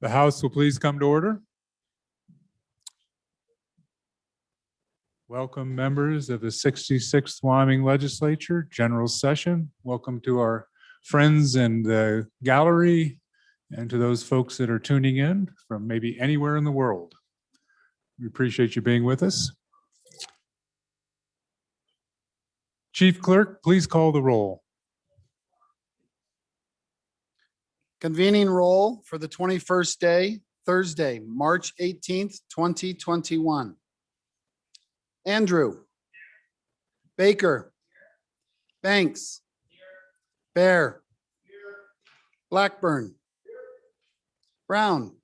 The House will please come to order. Welcome, members of the 66th Wyoming Legislature General Session. Welcome to our friends in the gallery and to those folks that are tuning in from maybe anywhere in the world. We appreciate you being with us. Chief Clerk, please call the roll. Convening roll for the 21st day, Thursday, March 18th, 2021. Andrew. Baker. Banks. Bear. Blackburn. Brown.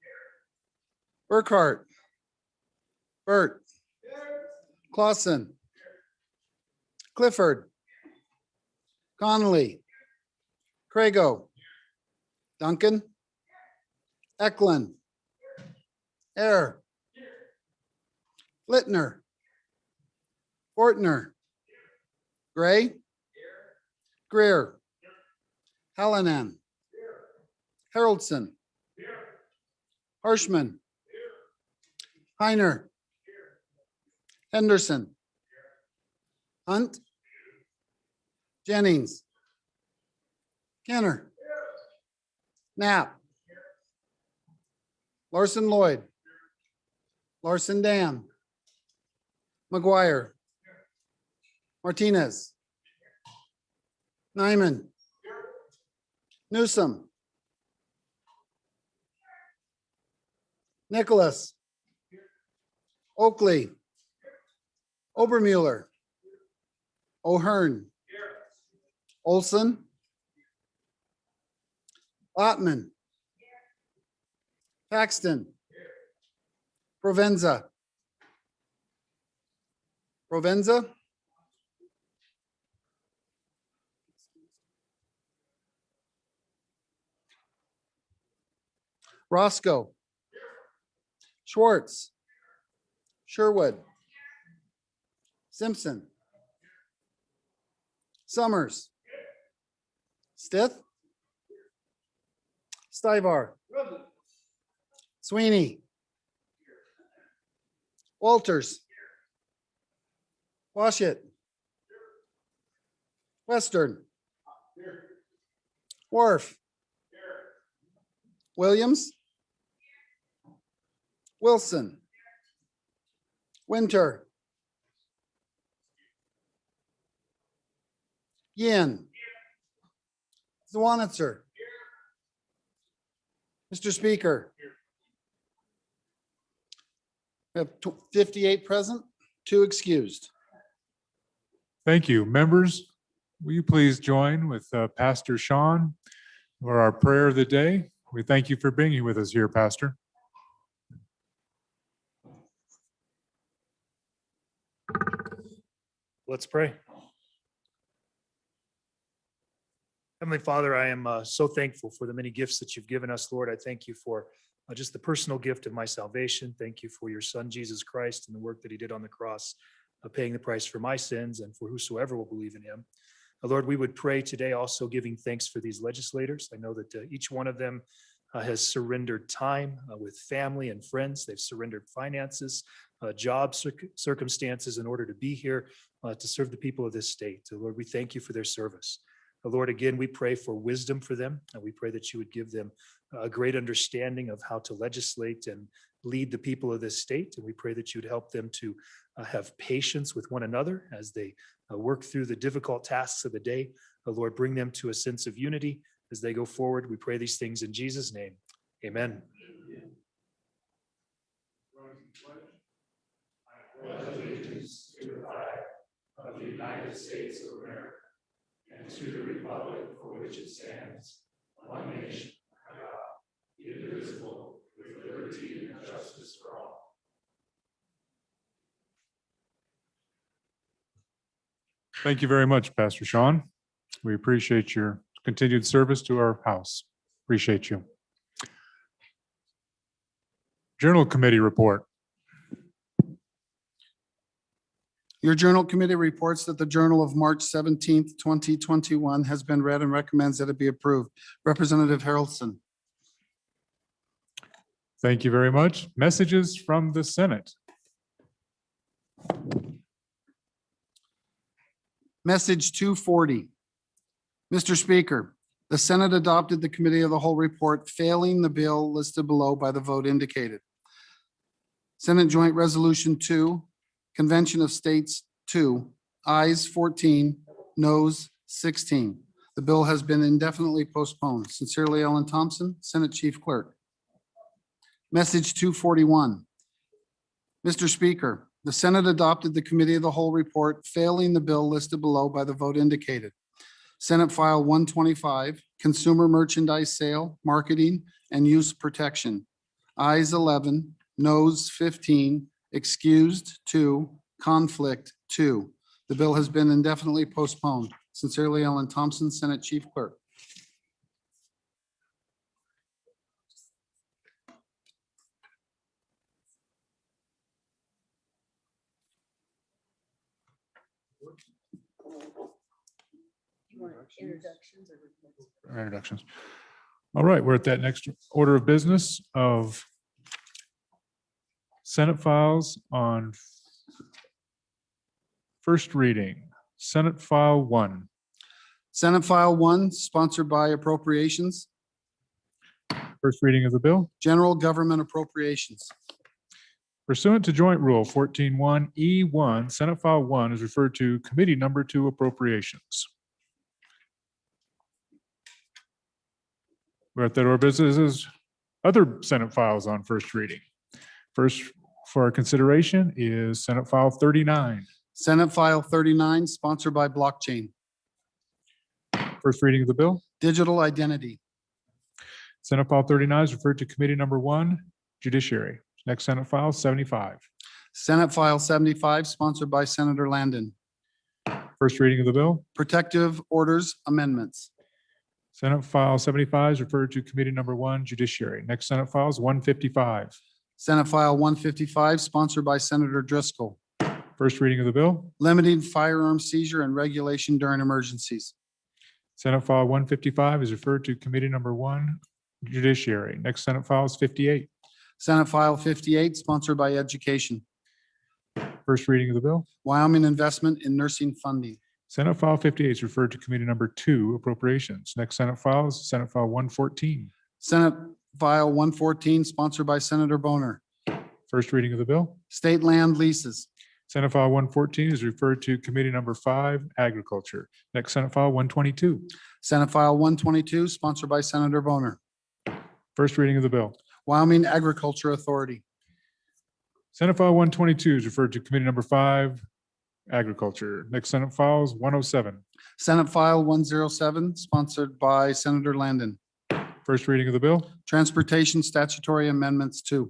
Burkhart. Burt. Clausen. Clifford. Connolly. Crago. Duncan. Eklund. Air. Littner. Fortner. Gray. Greer. Hallinan. Haroldson. Harshman. Heiner. Henderson. Hunt. Jennings. Kenner. Knapp. Larson Lloyd. Larson Dan. McGuire. Martinez. Nyman. Newsom. Nicholas. Oakley. Obermueller. O'Hearn. Olson. Ottman. Paxton. Provenza. Provenza. Roscoe. Schwartz. Sherwood. Simpson. Summers. Stith. Stivar. Sweeney. Walters. Washit. Western. Wharf. Williams. Wilson. Winter. Yin. Zwanitzer. Mr. Speaker. We have 58 present, 2 excused. Thank you. Members, will you please join with Pastor Sean for our prayer of the day? We thank you for being with us here, Pastor. Let's pray. Heavenly Father, I am so thankful for the many gifts that you've given us, Lord. I thank you for just the personal gift of my salvation. Thank you for your Son, Jesus Christ, and the work that he did on the cross, paying the price for my sins and for whosoever will believe in him. Lord, we would pray today also giving thanks for these legislators. I know that each one of them has surrendered time with family and friends. They've surrendered finances, job circumstances in order to be here to serve the people of this state. Lord, we thank you for their service. Lord, again, we pray for wisdom for them, and we pray that you would give them a great understanding of how to legislate and lead the people of this state. And we pray that you would help them to have patience with one another as they work through the difficult tasks of the day. Lord, bring them to a sense of unity as they go forward. We pray these things in Jesus' name. Amen. I pledge allegiance to the flag of the United States of America and to the republic for which it stands, one nation, under God, indivisible, with liberty and justice for all. Thank you very much, Pastor Sean. We appreciate your continued service to our house. Appreciate you. Journal Committee report. Your Journal Committee reports that the Journal of March 17th, 2021 has been read and recommends that it be approved. Representative Haroldson. Thank you very much. Messages from the Senate. Message 240. Mr. Speaker, the Senate adopted the Committee of the Whole report failing the bill listed below by the vote indicated. Senate Joint Resolution 2, Convention of States 2, ayes 14, noes 16. The bill has been indefinitely postponed. Sincerely, Ellen Thompson, Senate Chief Clerk. Message 241. Mr. Speaker, the Senate adopted the Committee of the Whole report failing the bill listed below by the vote indicated. Senate File 125, Consumer Merchandise Sale, Marketing, and Use Protection. Ayes 11, noes 15, excused 2, conflict 2. The bill has been indefinitely postponed. Sincerely, Ellen Thompson, Senate Chief Clerk. Introductions. All right, we're at that next order of business of Senate files on first reading. Senate File 1. Senate File 1, sponsored by Appropriations, First reading of the bill. General Government Appropriations. Pursuant to Joint Rule 14-1E1, Senate File 1 is referred to Committee Number 2 Appropriations. We're at that order of business is other Senate files on first reading. First for our consideration is Senate File 39. Senate File 39, sponsored by Blockchain. First reading of the bill. Digital Identity. Senate File 39 is referred to Committee Number 1, Judiciary. Next Senate File 75. Senate File 75, sponsored by Senator Landon. First reading of the bill. Protective Orders Amendments. Senate File 75 is referred to Committee Number 1, Judiciary. Next Senate File is 155. Senate File 155, sponsored by Senator Driscoll. First reading of the bill. Limiting firearm seizure and regulation during emergencies. Senate File 155 is referred to Committee Number 1, Judiciary. Next Senate File is 58. Senate File 58, sponsored by Education. First reading of the bill. Wyoming Investment in Nursing Funding. Senate File 58 is referred to Committee Number 2, Appropriations. Next Senate File is Senate File 114. Senate File 114, sponsored by Senator Boner. First reading of the bill. State Land Leases. Senate File 114 is referred to Committee Number 5, Agriculture. Next Senate File 122. Senate File 122, sponsored by Senator Boner. First reading of the bill. Wyoming Agriculture Authority. Senate File 122 is referred to Committee Number 5, Agriculture. Next Senate File is 107. Senate File 107, sponsored by Senator Landon. First reading of the bill. Transportation Statutory Amendments 2.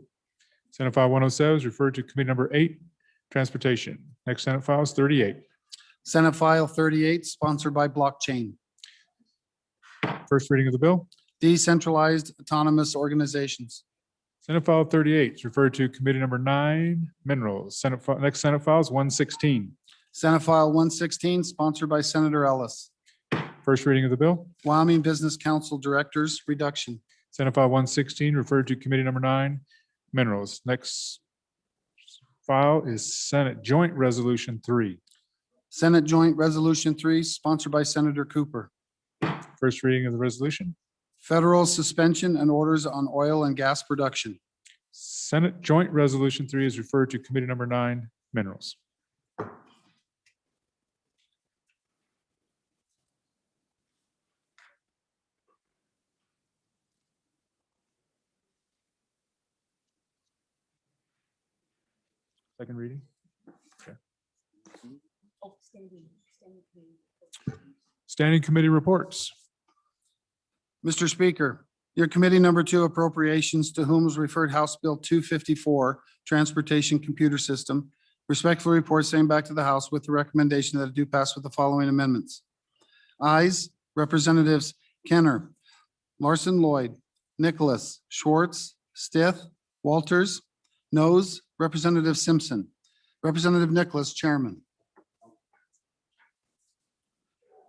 Senate File 107 is referred to Committee Number 8, Transportation. Next Senate File is 38. Senate File 38, sponsored by Blockchain. First reading of the bill. Decentralized Autonomous Organizations. Senate File 38 is referred to Committee Number 9, Minerals. Next Senate File is 116. Senate File 116, sponsored by Senator Ellis. First reading of the bill. Wyoming Business Council Directors Reduction. Senate File 116 referred to Committee Number 9, Minerals. Next file is Senate Joint Resolution 3. Senate Joint Resolution 3, sponsored by Senator Cooper. First reading of the resolution. Federal suspension and orders on oil and gas production. Senate Joint Resolution 3 is referred to Committee Number 9, Minerals. Second reading. Standing committee reports. Mr. Speaker, your Committee Number 2 Appropriations, to whom was referred House Bill 254, Transportation Computer System, respectfully report same back to the House with the recommendation that it do pass with the following amendments. Ayes, Representatives Kenner, Larson Lloyd, Nicholas, Schwartz, Stith, Walters. Noes, Representative Simpson. Representative Nicholas, Chairman.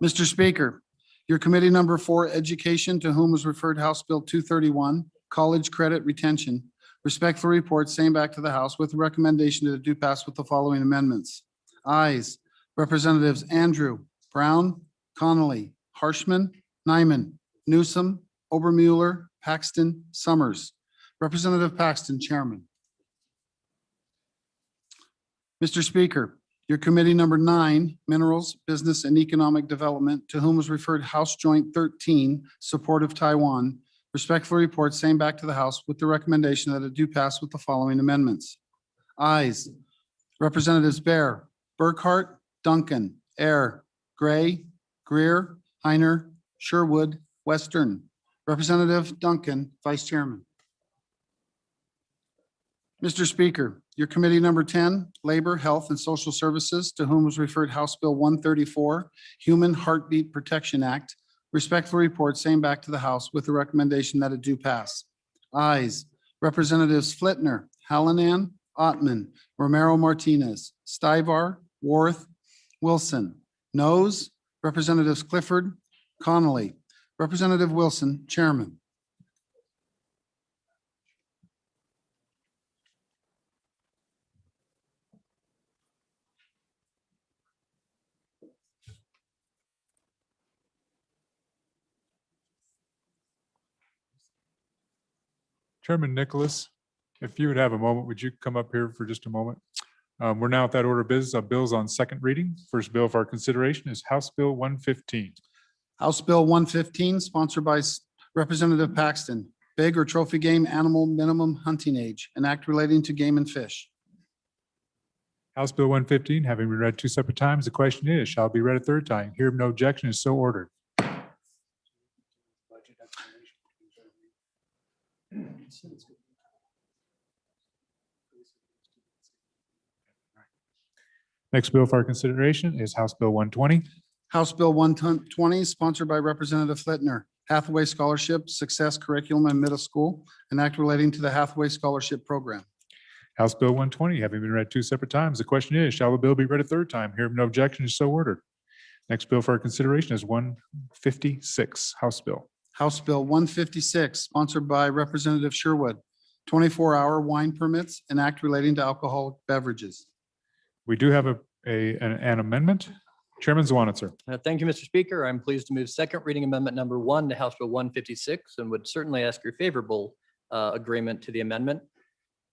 Mr. Speaker, your Committee Number 4 Education, to whom was referred House Bill 231, College Credit Retention, Respectfully report same back to the House with the recommendation that it do pass with the following amendments. Ayes, Representatives Andrew, Brown, Connolly, Harshman, Nyman, Newsom, Obermueller, Paxton, Summers. Representative Paxton, Chairman. Mr. Speaker, your committee number 9, Minerals, Business and Economic Development, to whom was referred House Joint 13, Support of Taiwan, respectfully report same back to the House with the recommendation that it do pass with the following amendments. Ayes, Representatives Bear, Burkhart, Duncan, Air, Gray, Greer, Heiner, Sherwood, Western. Representative Duncan, Vice Chairman. Mr. Speaker, your committee number 10, Labor, Health and Social Services, to whom was referred House Bill 134, Human Heartbeat Protection Act, respectfully report same back to the House with the recommendation that it do pass. Ayes, Representatives Flitner, Hallinan, Ottman, Romero Martinez, Stivar, Worth, Wilson. Noes, Representatives Clifford, Connolly. Representative Wilson, Chairman. Chairman Nicholas, if you would have a moment, would you come up here for just a moment? We're now at that order of business of bills on second reading. First bill for our consideration is House Bill 115. House Bill 115, sponsored by Representative Paxton, big or trophy game animal minimum hunting age, an act relating to game and fish. House Bill 115, having been read 2 separate times, the question is, shall it be read a third time? Hearing no objection is so ordered. Next bill for our consideration is House Bill 120. House Bill 120, sponsored by Representative Flitner, Hathaway Scholarship Success Curriculum in Middle School, an act relating to the Hathaway Scholarship Program. House Bill 120, having been read 2 separate times, the question is, shall the bill be read a third time? Hearing no objection is so ordered. Next bill for our consideration is 156, House Bill. House Bill 156, sponsored by Representative Sherwood, 24-hour wine permits, an act relating to alcoholic beverages. We do have an amendment. Chairman Zwanitzer. Thank you, Mr. Speaker. I'm pleased to move second reading amendment number 1 to House Bill 156 and would certainly ask your favorable agreement to the amendment.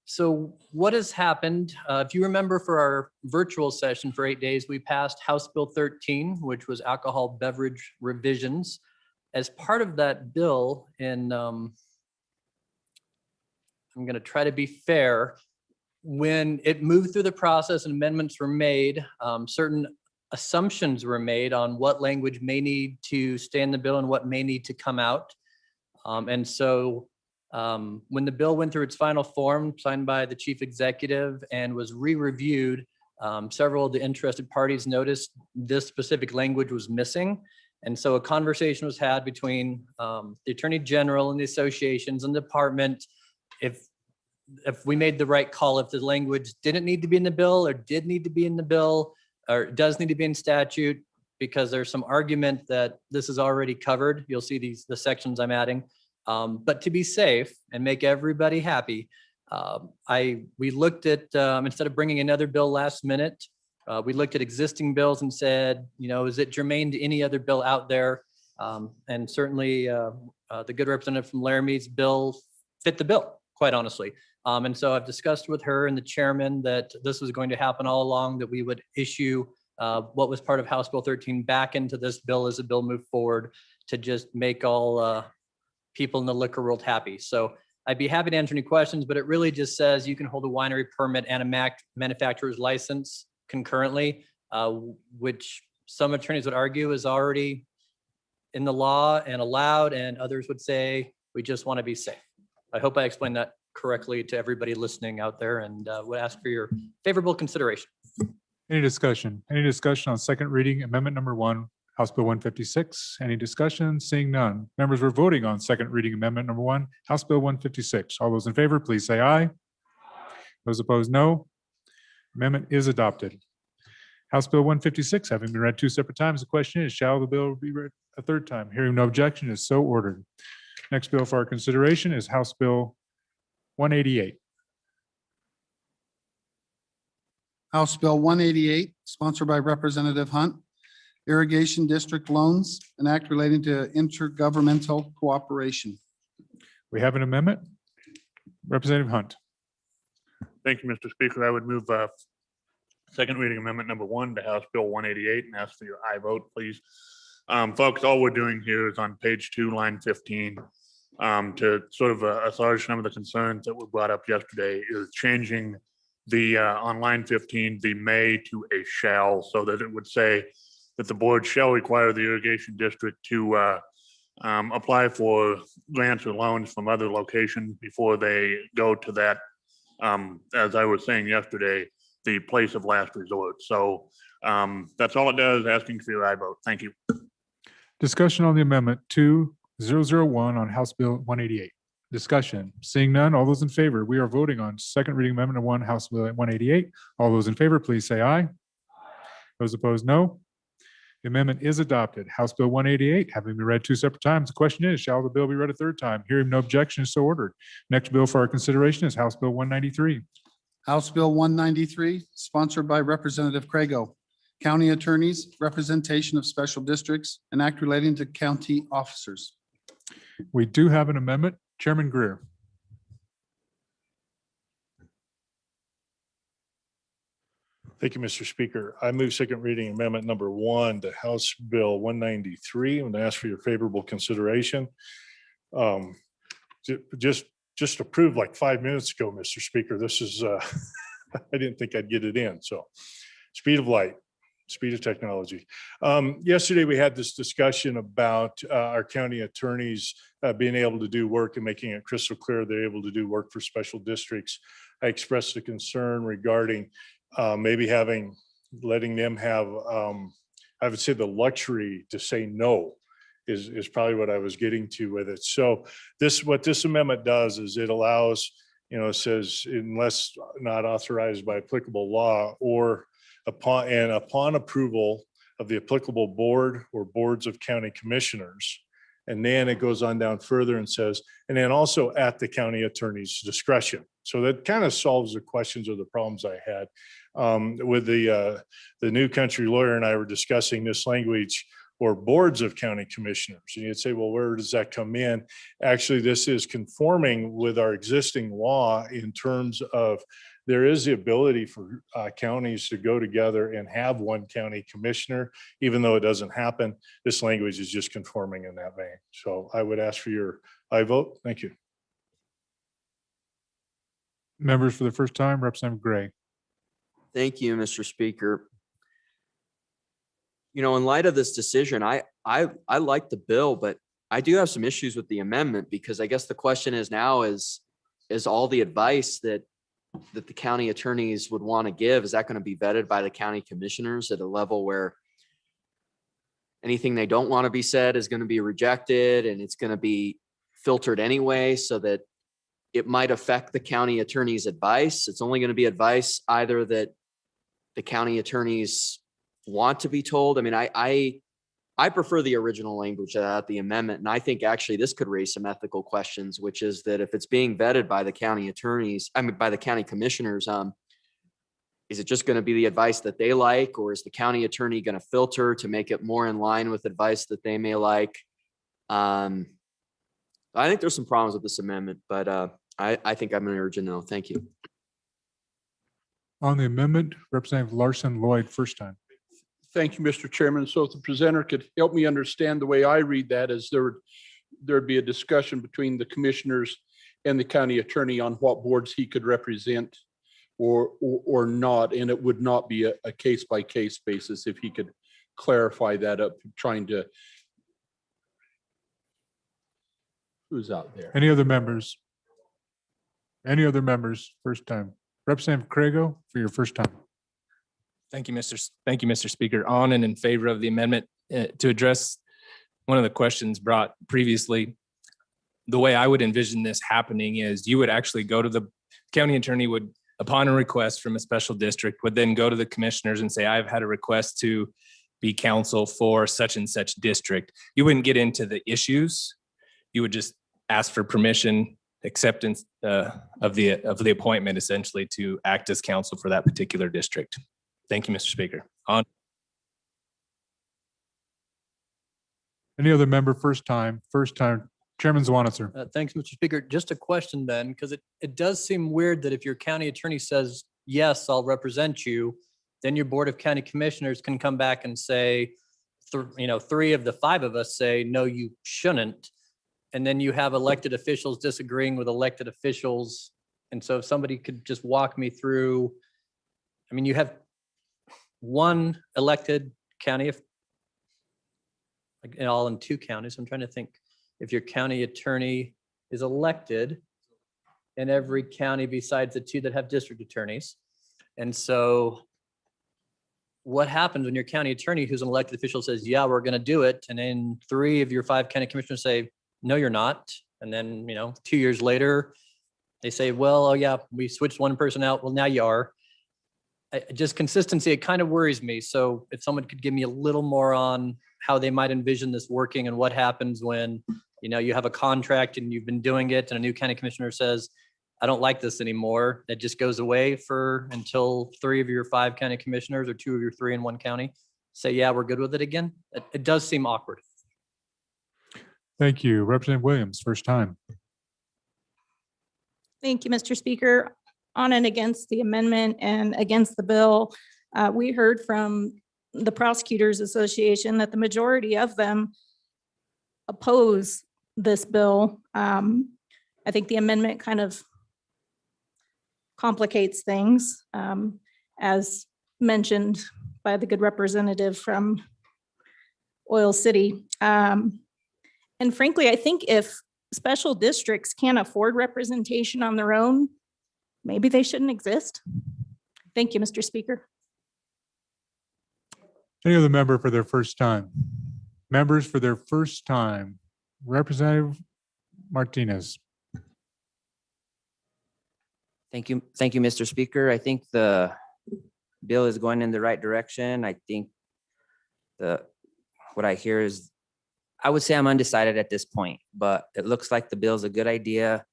So what has happened? If you remember, for our virtual session for 8 days, we passed House Bill 13, which was alcohol beverage revisions. As part of that bill, and I'm going to try to be fair, when it moved through the process and amendments were made, certain assumptions were made on what language may need to stay in the bill and what may need to come out. And so when the bill went through its final form, signed by the chief executive and was re-reviewed, several of the interested parties noticed this specific language was missing. And so a conversation was had between the Attorney General and the associations and the department if we made the right call, if the language didn't need to be in the bill or did need to be in the bill or does need to be in statute, because there's some argument that this is already covered. You'll see the sections I'm adding. But to be safe and make everybody happy, we looked at, instead of bringing another bill last minute, we looked at existing bills and said, is it germane to any other bill out there? And certainly the good representative from Laramee's bill fit the bill, quite honestly. And so I've discussed with her and the chairman that this was going to happen all along, that we would issue what was part of House Bill 13 back into this bill as the bill moved forward to just make all people in the liquor world happy. So I'd be happy to answer any questions, but it really just says you can hold a winery permit and a manufacturer's license concurrently, which some attorneys would argue is already in the law and allowed, and others would say we just want to be safe. I hope I explained that correctly to everybody listening out there, and would ask for your favorable consideration. Any discussion? Any discussion on second reading amendment number 1, House Bill 156? Any discussion? Seeing none. Members, we're voting on second reading amendment number 1, House Bill 156. All those in favor, please say aye. Those opposed, no. Amendment is adopted. House Bill 156, having been read 2 separate times, the question is, shall the bill be read a third time? Hearing no objection is so ordered. Next bill for our consideration is House Bill 188. House Bill 188, sponsored by Representative Hunt, Irrigation District Loans, an act relating to intergovernmental cooperation. We have an amendment. Representative Hunt. Thank you, Mr. Speaker. I would move second reading amendment number 1 to House Bill 188 and ask for your aye vote, please. Folks, all we're doing here is on page 2, line 15, to sort of assuage some of the concerns that were brought up yesterday, is changing the on line 15, the may to a shall, so that it would say that the board shall require the irrigation district to apply for grants or loans from other locations before they go to that, as I was saying yesterday, the place of last resort. So that's all it does, asking for your aye vote. Thank you. Discussion on the amendment 2001 on House Bill 188. Discussion. Seeing none, all those in favor, we are voting on second reading amendment 1, House Bill 188. All those in favor, please say aye. Those opposed, no. The amendment is adopted. House Bill 188, having been read 2 separate times. The question is, shall the bill be read a third time? Hearing no objection, so ordered. Next bill for our consideration is House Bill 193. House Bill 193, sponsored by Representative Crago, County Attorneys, Representation of Special Districts, an act relating to county officers. We do have an amendment. Chairman Greer. Thank you, Mr. Speaker. I move second reading amendment number 1 to House Bill 193 and ask for your favorable consideration. Just approved like 5 minutes ago, Mr. Speaker. This is, I didn't think I'd get it in. So speed of light, speed of technology. Yesterday, we had this discussion about our county attorneys being able to do work and making it crystal clear they're able to do work for special districts. I expressed a concern regarding maybe letting them have, I would say, the luxury to say no is probably what I was getting to with it. So what this amendment does is it allows, it says unless not authorized by applicable law or upon approval of the applicable board or boards of county commissioners. And then it goes on down further and says, and then also at the county attorney's discretion. So that kind of solves the questions or the problems I had with the new country lawyer and I were discussing this language or boards of county commissioners. And you'd say, well, where does that come in? Actually, this is conforming with our existing law in terms of there is the ability for counties to go together and have one county commissioner, even though it doesn't happen. This language is just conforming in that vein. So I would ask for your aye vote. Thank you. Members for the first time, Representative Gray. Thank you, Mr. Speaker. In light of this decision, I like the bill, but I do have some issues with the amendment because I guess the question is now is all the advice that the county attorneys would want to give, is that going to be vetted by the county commissioners at a level where anything they don't want to be said is going to be rejected and it's going to be filtered anyway, so that it might affect the county attorney's advice. It's only going to be advice either that the county attorneys want to be told. I mean, I prefer the original language at the amendment. And I think actually this could raise some ethical questions, which is that if it's being vetted by the county attorneys, by the county commissioners, is it just going to be the advice that they like, or is the county attorney going to filter to make it more in line with advice that they may like? I think there's some problems with this amendment, but I think I'm going to urge a no. Thank you. On the amendment, Representative Larson Lloyd, first time. Thank you, Mr. Chairman. So if the presenter could help me understand the way I read that, is there'd be a discussion between the commissioners and the county attorney on what boards he could represent or not, and it would not be a case-by-case basis. If he could clarify that up, trying to. Who's out there? Any other members? Any other members, first time? Representative Crago, for your first time. Thank you, Mr. Speaker. On and in favor of the amendment. To address one of the questions brought previously, the way I would envision this happening is you would actually go to the county attorney would, upon a request from a special district, would then go to the commissioners and say, I've had a request to be counsel for such and such district. You wouldn't get into the issues. You would just ask for permission acceptance of the appointment essentially to act as counsel for that particular district. Thank you, Mr. Speaker. On. Any other member, first time, Chairman Zwanitzer. Thanks, Mr. Speaker. Just a question then, because it does seem weird that if your county attorney says, yes, I'll represent you, then your Board of County Commissioners can come back and say, 3 of the 5 of us say, no, you shouldn't. And then you have elected officials disagreeing with elected officials. And so if somebody could just walk me through, I mean, you have one elected county, all in 2 counties. I'm trying to think, if your county attorney is elected in every county besides the 2 that have district attorneys. And so what happens when your county attorney, who's an elected official, says, yeah, we're going to do it. And then 3 of your 5 county commissioners say, no, you're not. And then, 2 years later, they say, well, oh yeah, we switched one person out. Well, now you are. Just consistency, it kind of worries me. So if someone could give me a little more on how they might envision this working and what happens when, you have a contract and you've been doing it and a new county commissioner says, I don't like this anymore. That just goes away until 3 of your 5 county commissioners or 2 of your 3 in one county say, yeah, we're good with it again. It does seem awkward. Thank you. Representative Williams, first time. Thank you, Mr. Speaker. On and against the amendment and against the bill, we heard from the Prosecutors Association that the majority of them oppose this bill. I think the amendment kind of complicates things, as mentioned by the good representative from Oil City. And frankly, I think if special districts can't afford representation on their own, maybe they shouldn't exist. Thank you, Mr. Speaker. Any other member for their first time? Members for their first time. Representative Martinez. Thank you, Mr. Speaker. I think the bill is going in the right direction. I think what I hear is, I would say I'm undecided at this point, but it looks like the bill is a good idea.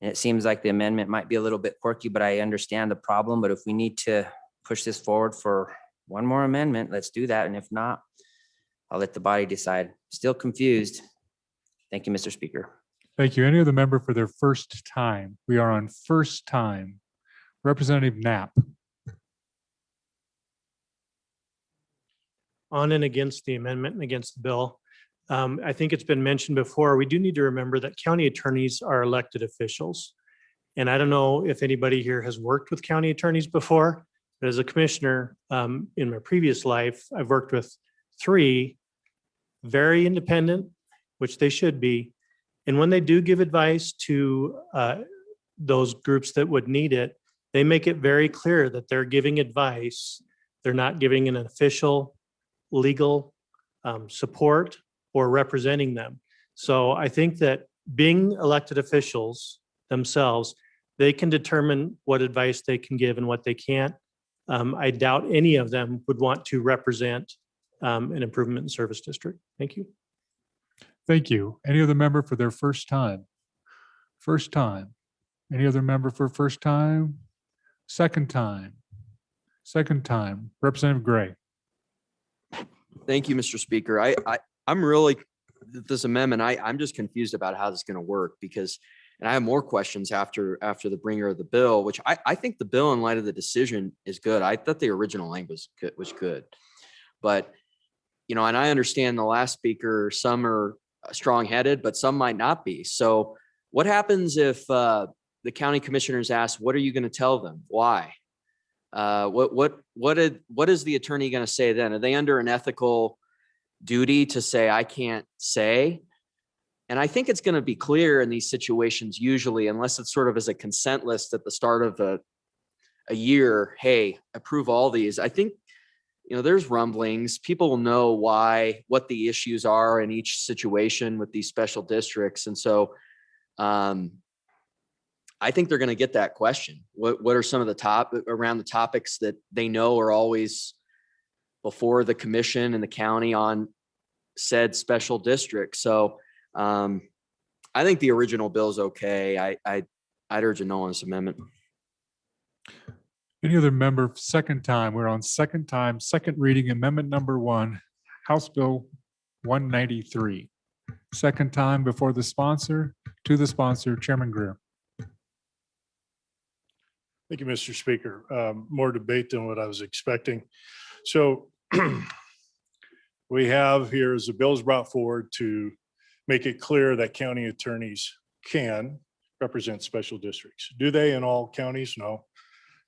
And it seems like the amendment might be a little bit quirky, but I understand the problem. But if we need to push this forward for one more amendment, let's do that. And if not, I'll let the body decide. Still confused. Thank you, Mr. Speaker. Thank you. Any other member for their first time? We are on first time. Representative Knapp. On and against the amendment and against the bill. I think it's been mentioned before, we do need to remember that county attorneys are elected officials. And I don't know if anybody here has worked with county attorneys before, but as a commissioner in my previous life, I've worked with 3 very independent, which they should be. And when they do give advice to those groups that would need it, they make it very clear that they're giving advice. They're not giving an official legal support or representing them. So I think that being elected officials themselves, they can determine what advice they can give and what they can't. I doubt any of them would want to represent an improvement in service district. Thank you. Thank you. Any other member for their first time? First time. Any other member for first time? Second time. Second time. Representative Gray. Thank you, Mr. Speaker. I'm really, this amendment, I'm just confused about how this is going to work because, and I have more questions after the bringer of the bill, which I think the bill in light of the decision is good. I thought the original language was good. But, and I understand the last speaker, some are strong-headed, but some might not be. So what happens if the county commissioners ask, what are you going to tell them? Why? What is the attorney going to say then? Are they under an ethical duty to say, I can't say? And I think it's going to be clear in these situations, usually, unless it's sort of as a consent list at the start of a year, hey, approve all these. I think, there's rumblings. People will know what the issues are in each situation with these special districts. And so I think they're going to get that question. What are some of the topics that they know are always before the commission and the county on said special district? So I think the original bill's okay. I'd urge a no on this amendment. Any other member, second time, we're on second time, second reading, amendment number 1, House Bill 193. Second time before the sponsor, to the sponsor, Chairman Greer. Thank you, Mr. Speaker. More debate than what I was expecting. So we have here is the bill is brought forward to make it clear that county attorneys can represent special districts. Do they in all counties? No.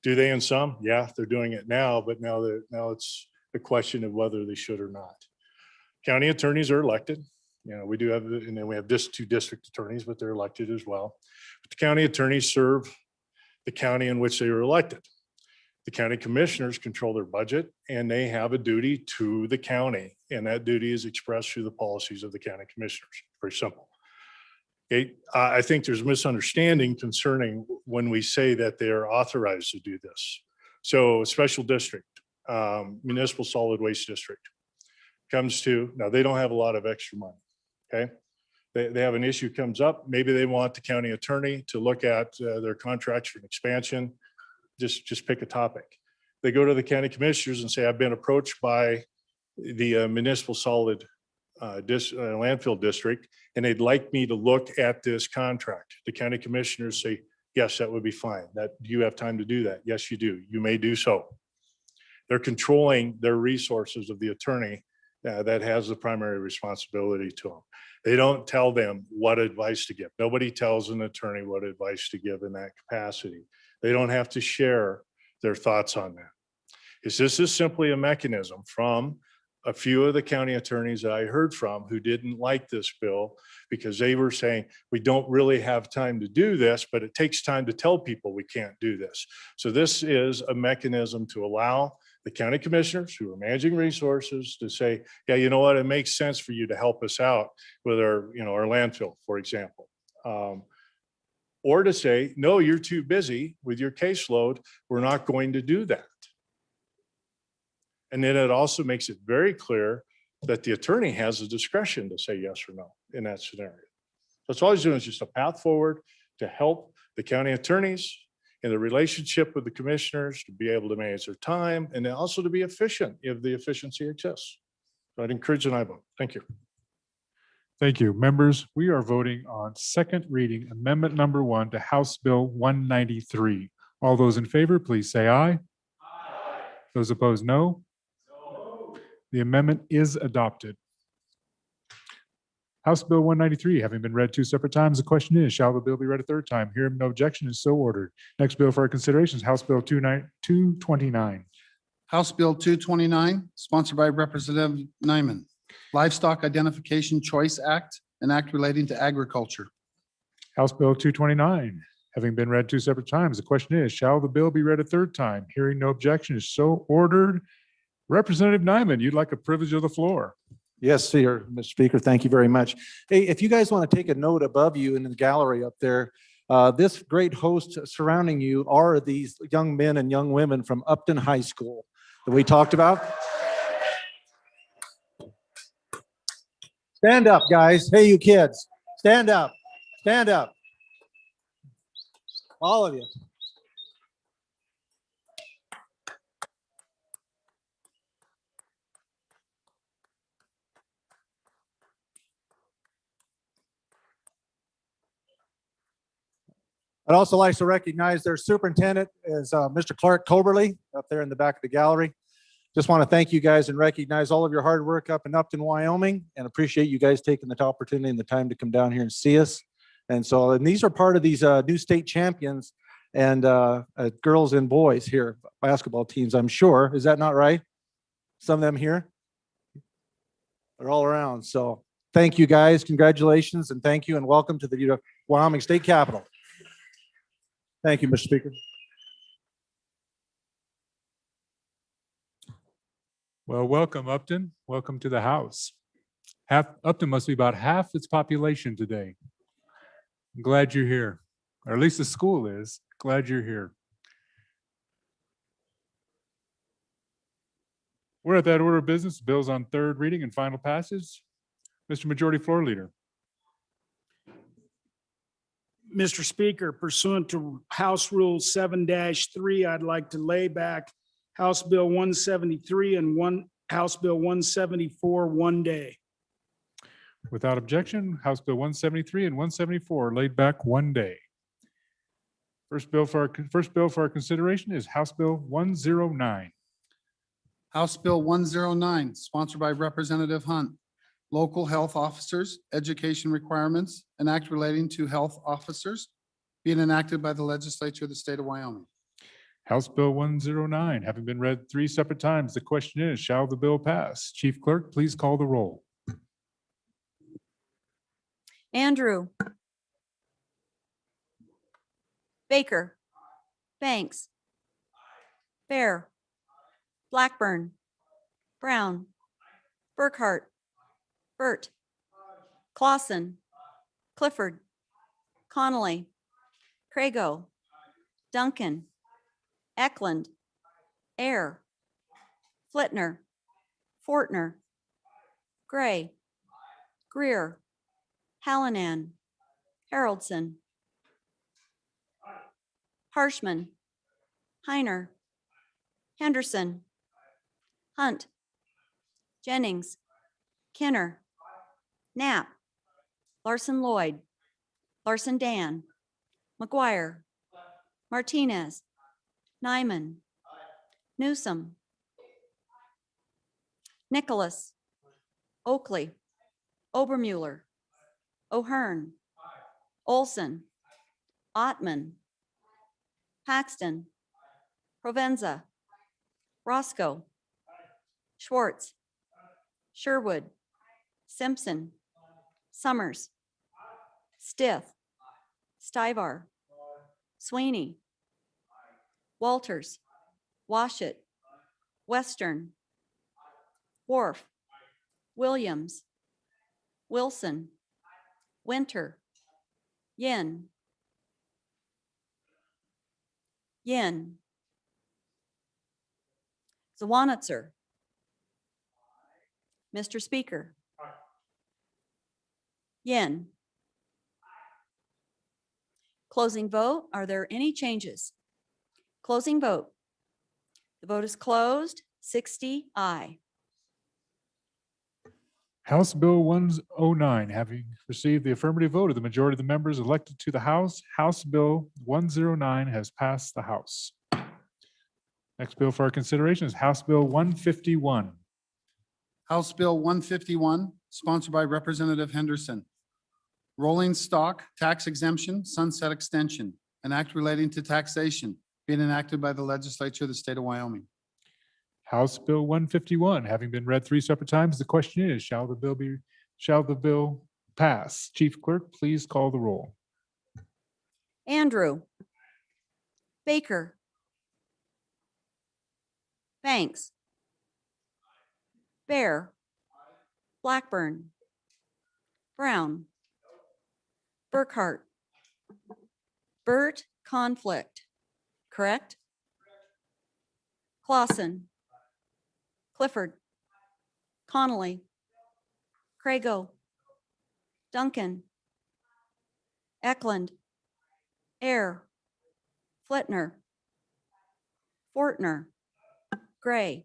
Do they in some? Yeah, they're doing it now, but now it's a question of whether they should or not. County attorneys are elected. You know, we do have, and then we have just 2 district attorneys, but they're elected as well. But the county attorneys serve the county in which they were elected. The county commissioners control their budget and they have a duty to the county. And that duty is expressed through the policies of the county commissioners. Very simple. Okay, I think there's misunderstanding concerning when we say that they are authorized to do this. So special district, municipal solid waste district comes to, now they don't have a lot of extra money. Okay. They have an issue comes up. Maybe they want the county attorney to look at their contracts for an expansion. Just pick a topic. They go to the county commissioners and say, I've been approached by the municipal solid landfill district, and they'd like me to look at this contract. The county commissioners say, yes, that would be fine. Do you have time to do that? Yes, you do. You may do so. They're controlling their resources of the attorney that has the primary responsibility to them. They don't tell them what advice to give. Nobody tells an attorney what advice to give in that capacity. They don't have to share their thoughts on that. This is simply a mechanism from a few of the county attorneys that I heard from who didn't like this bill because they were saying, we don't really have time to do this, but it takes time to tell people we can't do this. So this is a mechanism to allow the county commissioners who are managing resources to say, yeah, you know what, it makes sense for you to help us out with our, our landfill, for example. Or to say, no, you're too busy with your caseload. We're not going to do that. And then it also makes it very clear that the attorney has the discretion to say yes or no in that scenario. That's all he's doing is just a path forward to help the county attorneys in the relationship with the commissioners to be able to manage their time and also to be efficient if the efficiency exists. So I'd encourage an aye vote. Thank you. Thank you. Members, we are voting on second reading amendment number 1 to House Bill 193. All those in favor, please say aye. Aye. Those opposed, no. The amendment is adopted. House Bill 193, having been read 2 separate times, the question is, shall the bill be read a third time? Hearing no objection is so ordered. Next bill for our consideration is House Bill 229. House Bill 229, sponsored by Representative Nyman. Livestock Identification Choice Act, an act relating to agriculture. House Bill 229, having been read 2 separate times, the question is, shall the bill be read a third time? Hearing no objection is so ordered. Representative Nyman, you'd like a privilege of the floor. Yes, sir, Mr. Speaker. Thank you very much. Hey, if you guys want to take a note above you in the gallery up there, this great host surrounding you are these young men and young women from Upton High School that we talked about. Stand up, guys. Hey, you kids, stand up, stand up. All of you. I'd also like to recognize their superintendent is Mr. Clark Coberly up there in the back of the gallery. Just want to thank you guys and recognize all of your hard work up in Upton, Wyoming, and appreciate you guys taking the opportunity and the time to come down here and see us. And these are part of these new state champions and girls and boys here, basketball teams, I'm sure. Is that not right? Some of them here? They're all around. So thank you guys. Congratulations and thank you and welcome to the Wyoming State Capitol. Thank you, Mr. Speaker. Well, welcome, Upton. Welcome to the House. Upton must be about half its population today. I'm glad you're here, or at least the school is. Glad you're here. We're at that order of business. Bills on third reading and final passage. Mr. Majority Floor Leader. Mr. Speaker, pursuant to House Rule 7-3, I'd like to lay back House Bill 173 and House Bill 174 one day. Without objection, House Bill 173 and 174 laid back one day. First bill for our consideration is House Bill 109. House Bill 109, sponsored by Representative Hunt. Local health officers, education requirements, an act relating to health officers being enacted by the legislature of the state of Wyoming. House Bill 109, having been read 3 separate times, the question is, shall the bill pass? Chief Clerk, please call the roll. Andrew. Baker. Banks. Bear. Blackburn. Brown. Burkhart. Burt. Clausen. Clifford. Connolly. Crago. Duncan. Eklund. Air. Flitner. Fortner. Gray. Greer. Hallinan. Haroldson. Harshman. Heiner. Henderson. Hunt. Jennings. Kenner. Knapp. Larson Lloyd. Larson Dan. McGuire. Martinez. Nyman. Newsom. Nicholas. Oakley. Obermuller. O'Hearn. Olson. Ottman. Paxton. Provenza. Roscoe. Schwartz. Sherwood. Simpson. Summers. Stith. Stivar. Sweeney. Walters. Washit. Western. Wharf. Williams. Wilson. Winter. Yin. Yin. Zawanitzer. Mr. Speaker. Yin. Closing vote. Are there any changes? Closing vote. The vote is closed. 60 aye. House Bill 109, having received the affirmative vote of the majority of the members elected to the House, House Bill 109 has passed the House. Next bill for our consideration is House Bill 151. House Bill 151, sponsored by Representative Henderson. Rolling stock tax exemption sunset extension, an act relating to taxation being enacted by the legislature of the state of Wyoming. House Bill 151, having been read 3 separate times, the question is, shall the bill pass? Chief Clerk, please call the roll. Andrew. Baker. Banks. Bear. Blackburn. Brown. Burkhart. Burt. Conflict. Correct? Clausen. Clifford. Connolly. Crago. Duncan. Eklund. Air. Flitner. Fortner. Gray.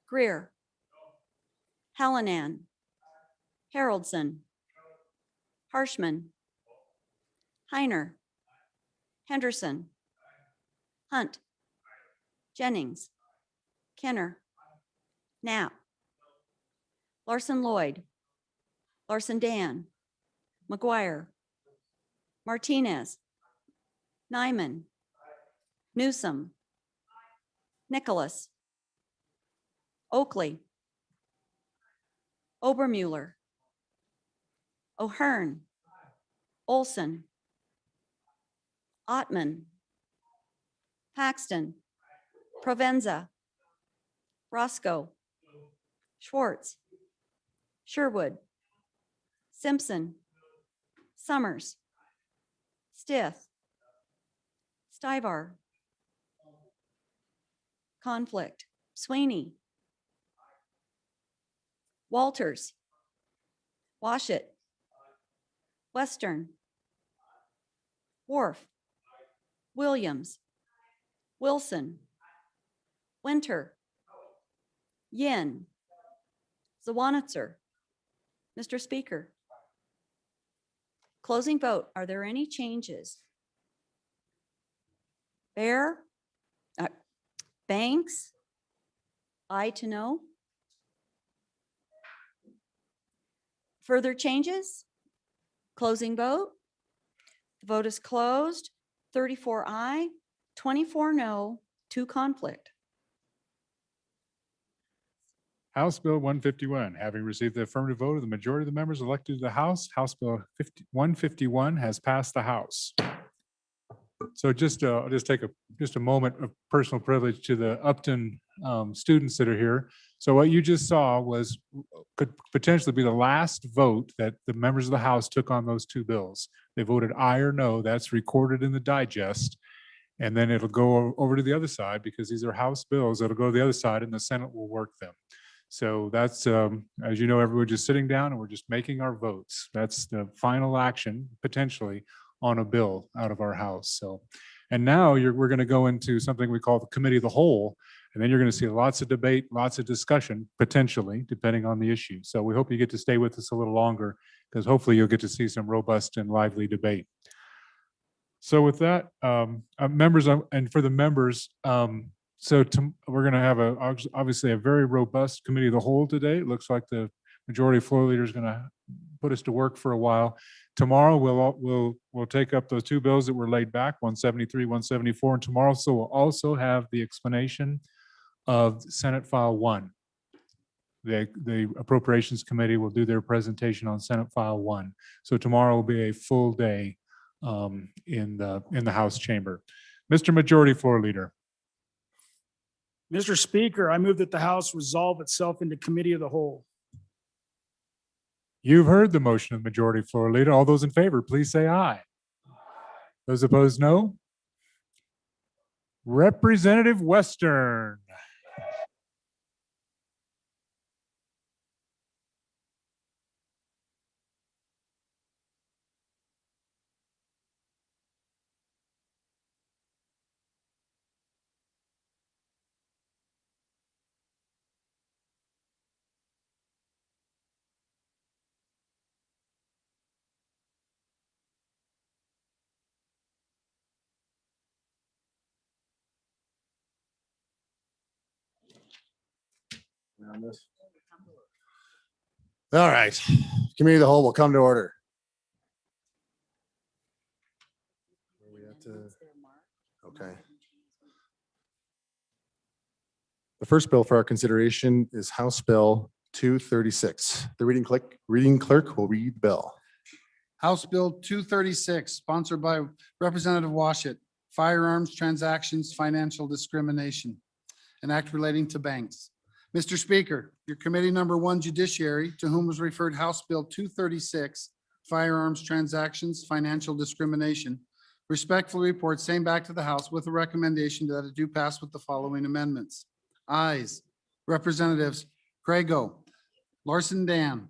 Greer. Hallinan. Haroldson. Harshman. Heiner. Henderson. Hunt. Jennings. Kenner. Knapp. Larson Lloyd. Larson Dan. McGuire. Martinez. Nyman. Newsom. Nicholas. Oakley. Obermuller. O'Hearn. Olson. Ottman. Paxton. Provenza. Roscoe. Schwartz. Sherwood. Simpson. Summers. Stith. Stivar. Conflict. Sweeney. Walters. Washit. Western. Worf, Williams, Wilson, Winter, Yin, Zawannitzer. Mr. Speaker. Closing vote. Are there any changes? Bear, Banks, aye to no. Further changes? Closing vote. The vote is closed. 34 aye, 24 no, 2 conflict. House Bill 151, having received the affirmative vote of the majority of the members elected to the House, House Bill 151 has passed the House. So I'll just take a moment of personal privilege to the Upton students that are here. So what you just saw could potentially be the last vote that the members of the House took on those two bills. They voted aye or no. That's recorded in the digest. And then it'll go over to the other side because these are House bills. It'll go to the other side and the Senate will work them. So that's, as you know, everyone just sitting down and we're just making our votes. That's the final action potentially on a bill out of our House. So, and now we're going to go into something we call the Committee of the Whole, and then you're going to see lots of debate, lots of discussion, potentially, depending on the issue. So we hope you get to stay with us a little longer because hopefully you'll get to see some robust and lively debate. So with that, members, and for the members, we're going to have obviously a very robust Committee of the Whole today. It looks like the majority floor leader is going to put us to work for a while. Tomorrow, we'll take up those two bills that were laid back, 173, 174, and tomorrow, so we'll also have the explanation of Senate File 1. The Appropriations Committee will do their presentation on Senate File 1. So tomorrow will be a full day in the House chamber. Mr. Majority Floor Leader. Mr. Speaker, I move that the House resolve itself into committee of the whole. You've heard the motion of the Majority Floor Leader. All those in favor, please say aye. Those opposed, no. Representative Western. All right, committee of the whole will come to order. Okay. The first bill for our consideration is House Bill 236. The reading clerk will read the bill. House Bill 236, sponsored by Representative Washit, firearms transactions, financial discrimination, an act relating to banks. Mr. Speaker, your committee number 1 Judiciary, to whom was referred House Bill 236, firearms transactions, financial discrimination, respectfully report same back to the House with a recommendation that it do pass with the following amendments. Ayes, Representatives Craigo, Larson Dan,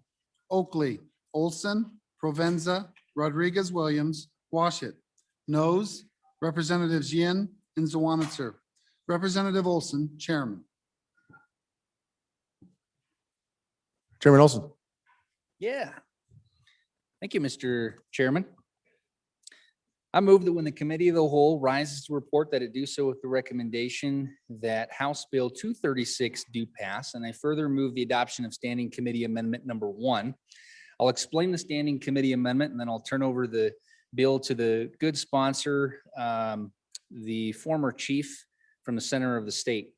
Oakley, Olson, Provenza, Rodriguez Williams, Washit. Noes, Representatives Yin and Zawannitzer. Representative Olson, Chairman. Chairman Olson. Yeah. Thank you, Mr. Chairman. I move that when the Committee of the Whole rises to report that it do so with the recommendation that House Bill 236 do pass, and I further move the adoption of Standing Committee Amendment number 1. I'll explain the Standing Committee Amendment, and then I'll turn over the bill to the good sponsor, the former chief from the center of the state.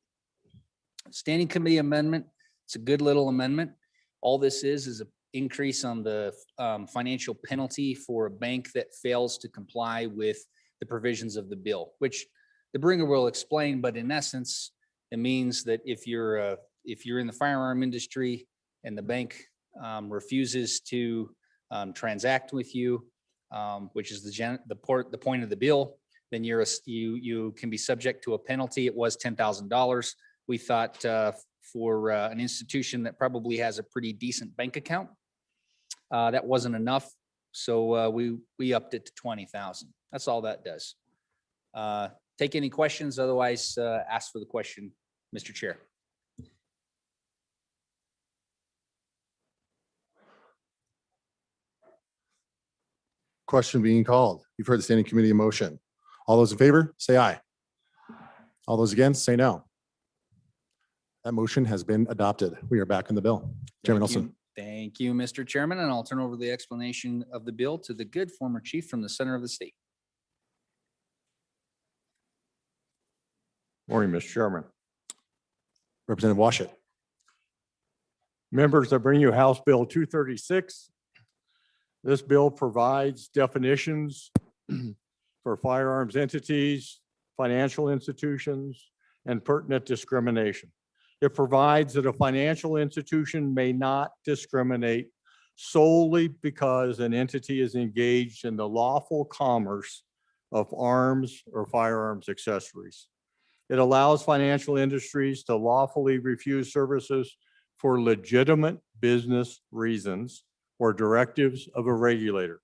Standing Committee Amendment, it's a good little amendment. All this is an increase on the financial penalty for a bank that fails to comply with the provisions of the bill, which the bringer will explain. But in essence, it means that if you're in the firearm industry and the bank refuses to transact with you, which is the point of the bill, then you can be subject to a penalty. It was $10,000. We thought for an institution that probably has a pretty decent bank account, that wasn't enough. So we upped it to 20,000. That's all that does. Take any questions, otherwise ask for the question, Mr. Chair. Question being called. You've heard the standing committee motion. All those in favor, say aye. All those against, say no. That motion has been adopted. We are back on the bill. Chairman Thank you. Nelson. Thank you, Mr. Chairman, and I'll turn over the explanation of the bill to the good former chief from the center of the state. Morning, Mr. Chairman. Representative Washit. Members, I bring you House Bill 236. This bill provides definitions for firearms entities, financial institutions, and pertinent discrimination. It provides that a financial institution may not discriminate solely because an entity is engaged in the lawful commerce of arms or firearms accessories. It allows financial industries to lawfully refuse services for legitimate business reasons or directives of a regulator.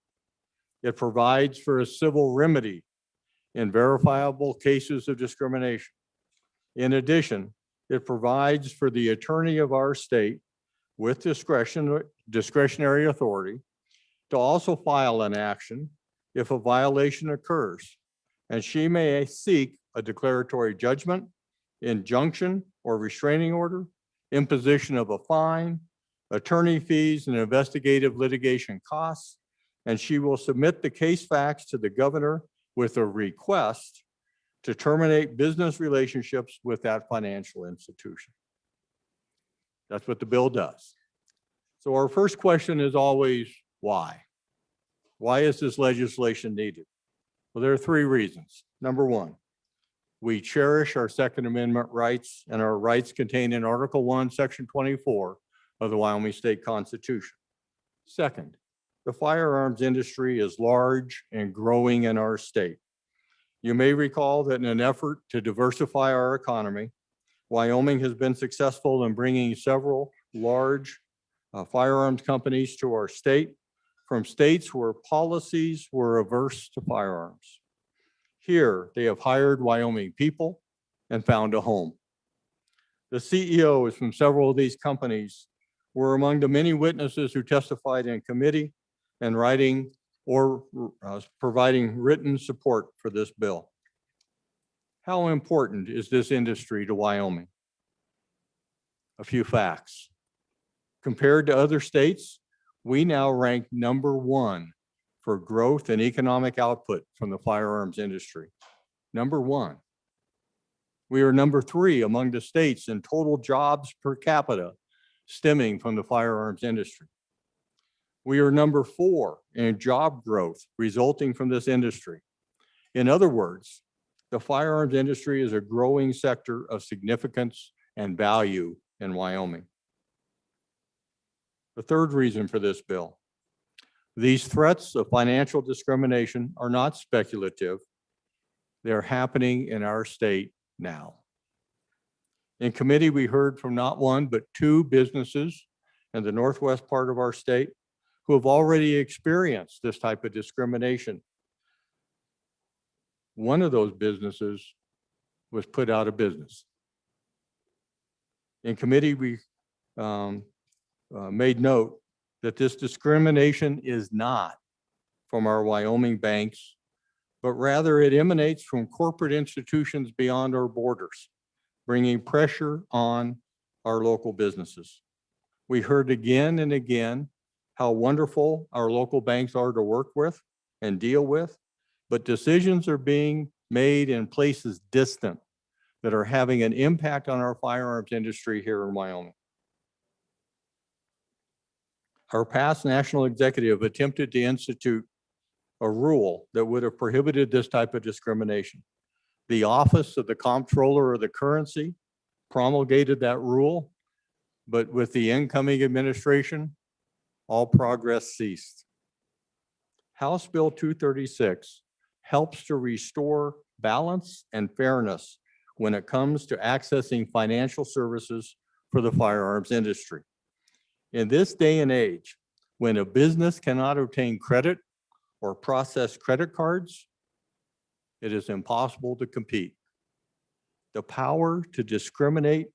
It provides for a civil remedy in verifiable cases of discrimination. In addition, it provides for the attorney of our state with discretionary authority to also file an action if a violation occurs, and she may seek a declaratory judgment, injunction, or restraining order, imposition of a fine, attorney fees, and investigative litigation costs, and she will submit the case facts to the governor with a request to terminate business relationships with that financial institution. That's what the bill does. So our first question is always, why? Why is this legislation needed? Well, there are three reasons. Number one, we cherish our Second Amendment rights and our rights contained in Article 1, Section 24 of the Wyoming State Constitution. Second, the firearms industry is large and growing in our state. You may recall that in an effort to diversify our economy, Wyoming has been successful in bringing several large firearms companies to our state from states where policies were averse to firearms. Here, they have hired Wyoming people and found a home. The CEOs from several of these companies were among the many witnesses who testified in committee and writing or providing written support for this bill. How important is this industry to Wyoming? A few facts. Compared to other states, we now rank number one for growth and economic output from the firearms industry. Number one. We are number three among the states in total jobs per capita stemming from the firearms industry. We are number four in job growth resulting from this industry. In other words, the firearms industry is a growing sector of significance and value in Wyoming. The third reason for this bill. These threats of financial discrimination are not speculative. They're happening in our state now. In committee, we heard from not one, but two businesses in the northwest part of our state who have already experienced this type of discrimination. One of those businesses was put out of business. In committee, we made note that this discrimination is not from our Wyoming banks, but rather it emanates from corporate institutions beyond our borders, bringing pressure on our local businesses. We heard again and again how wonderful our local banks are to work with and deal with, but decisions are being made in places distant that are having an impact on our firearms industry here in Wyoming. Our past national executive attempted to institute a rule that would have prohibited this type of discrimination. The Office of the Comptroller of the Currency promulgated that rule, but with the incoming administration, all progress ceased. House Bill 236 helps to restore balance and fairness when it comes to accessing financial services for the firearms industry. In this day and age, when a business cannot obtain credit or process credit cards, it is impossible to compete. The power to discriminate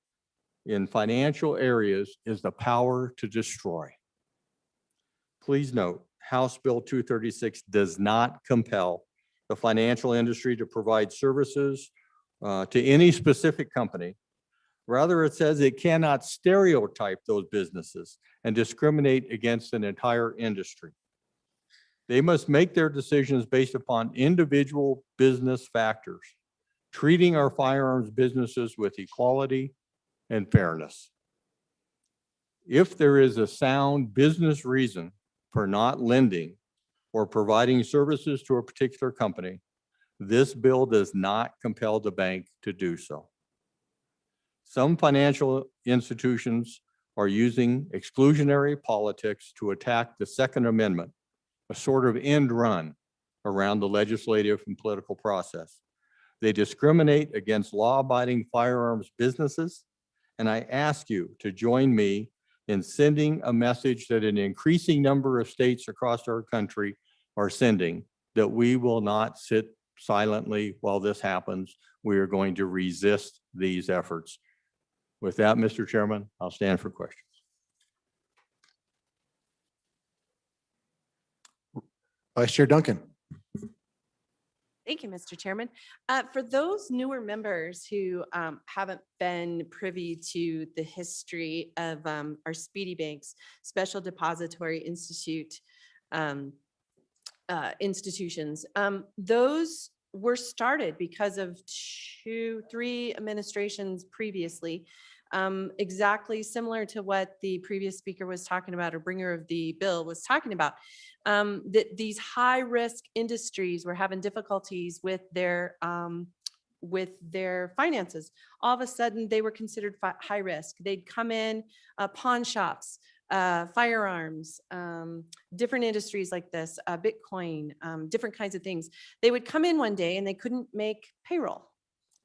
in financial areas is the power to destroy. Please note, House Bill 236 does not compel the financial industry to provide services to any specific company. Rather, it says it cannot stereotype those businesses and discriminate against an entire industry. They must make their decisions based upon individual business factors, treating our firearms businesses with equality and fairness. If there is a sound business reason for not lending or providing services to a particular company, this bill does not compel the bank to do so. Some financial institutions are using exclusionary politics to attack the Second Amendment, a sort of end run around the legislative and political process. They discriminate against law-abiding firearms businesses, and I ask you to join me in sending a message that an increasing number of states across our country are sending, that we will not sit silently while this happens. We are going to resist these efforts. With that, Mr. Chairman, I'll stand for questions. Vice Chair Duncan. Thank you, Mr. Chairman. For those newer members who haven't been privy to the history of our Speedy Bank's Special Depository Institute institutions, those were started because of 2-3 administrations previously, exactly similar to what the previous speaker was talking about, or bringer of the bill was talking about. That these high-risk industries were having difficulties with their finances. All of a sudden, they were considered high risk. They'd come in, pawn shops, firearms, different industries like this, Bitcoin, different kinds of things. They would come in one day and they couldn't make payroll.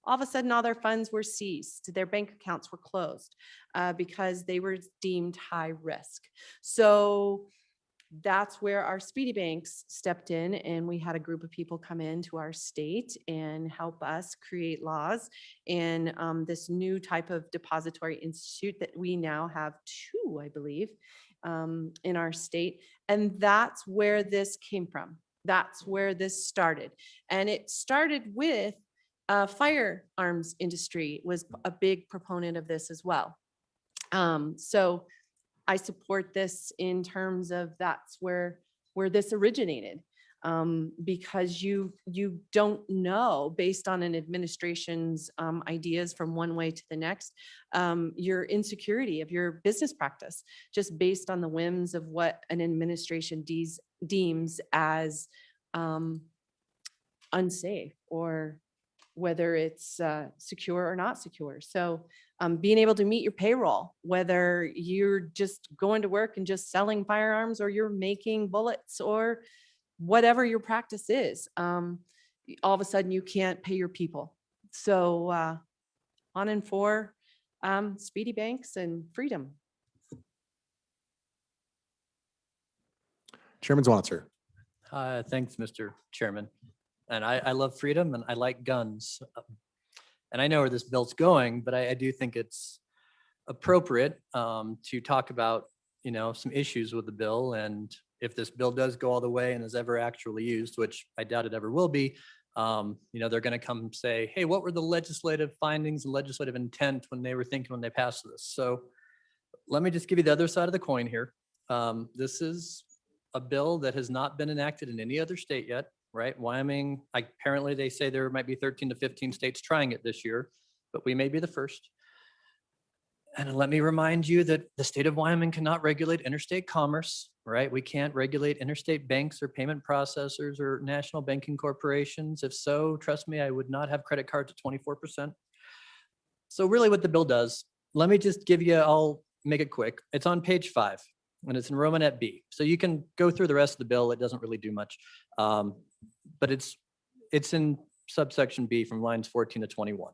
All of a sudden, all their funds were seized. Their bank accounts were closed because they were deemed high risk. So that's where our Speedy Banks stepped in, and we had a group of people come into our state and help us create laws and this new type of depository institute that we now have 2, I believe, in our state. And that's where this came from. That's where this started. And it started with firearms industry was a big proponent of this as well. So I support this in terms of that's where this originated, because you don't know, based on an administration's ideas from one way to the next, your insecurity of your business practice, just based on the whims of what an administration deems as unsafe, or whether it's secure or not secure. So being able to meet your payroll, whether you're just going to work and just selling firearms, or you're making bullets, or whatever your practice is, all of a sudden you can't pay your people. So on and for Speedy Banks and freedom. Chairman Swanser. Thanks, Mr. Chairman. And I love freedom and I like guns. And I know where this bill's going, but I do think it's appropriate to talk about, some issues with the bill. And if this bill does go all the way and is ever actually used, which I doubt it ever will be, they're going to come say, hey, what were the legislative findings and legislative intent when they were thinking when they passed this? So let me just give you the other side of the coin here. This is a bill that has not been enacted in any other state yet. Right? Wyoming, apparently they say there might be 13 to 15 states trying it this year, but we may be the first. And let me remind you that the state of Wyoming cannot regulate interstate commerce, right? We can't regulate interstate banks or payment processors or national banking corporations. If so, trust me, I would not have credit cards at 24%. So really what the bill does, let me just give you, I'll make it quick. It's on page 5 and it's in Romanet B. So you can go through the rest of the bill. It doesn't really do much. But it's in subsection B from lines 14 to 21.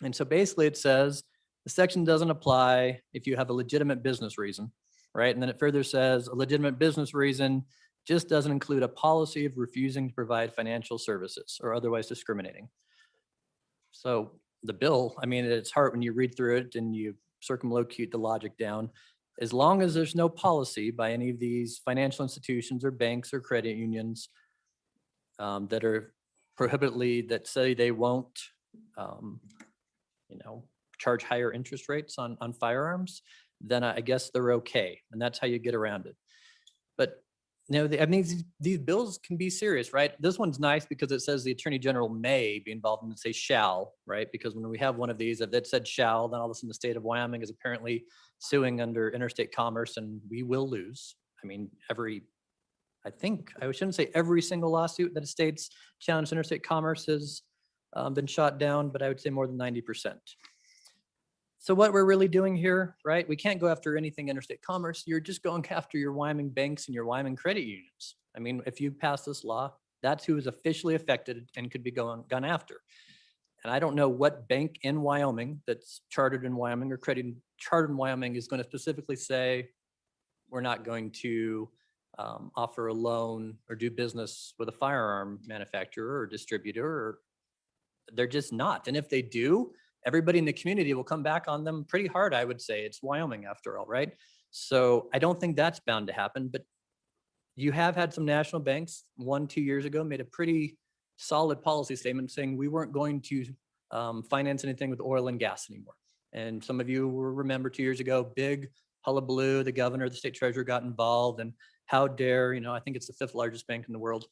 And so basically it says the section doesn't apply if you have a legitimate business reason, right? And then it further says a legitimate business reason just doesn't include a policy of refusing to provide financial services or otherwise discriminating. So the bill, I mean, at its heart, when you read through it and you circumlocute the logic down, as long as there's no policy by any of these financial institutions or banks or credit unions that are prohibitedly, that say they won't, charge higher interest rates on firearms, then I guess they're okay. And that's how you get around it. But I mean, these bills can be serious, right? This one's nice because it says the Attorney General may be involved and say shall, right? Because when we have one of these, if that said shall, then all of a sudden the state of Wyoming is apparently suing under interstate commerce and we will lose. I mean, I think, I shouldn't say every single lawsuit that states challenge interstate commerce has been shot down, but I would say more than 90%. So what we're really doing here, right? We can't go after anything interstate commerce. You're just going after your Wyoming banks and your Wyoming credit unions. I mean, if you pass this law, that's who is officially affected and could be gone after. And I don't know what bank in Wyoming that's chartered in Wyoming or credit chartered in Wyoming is going to specifically say, we're not going to offer a loan or do business with a firearm manufacturer or distributor, or they're just not. And if they do, everybody in the community will come back on them pretty hard, I would say. It's Wyoming after all, right? So I don't think that's bound to happen, but you have had some national banks 1-2 years ago made a pretty solid policy statement saying we weren't going to finance anything with oil and gas anymore. And some of you will remember 2 years ago, big hullabaloo, the governor, the state treasurer got involved, and how dare, I think it's the 5th largest bank in the world,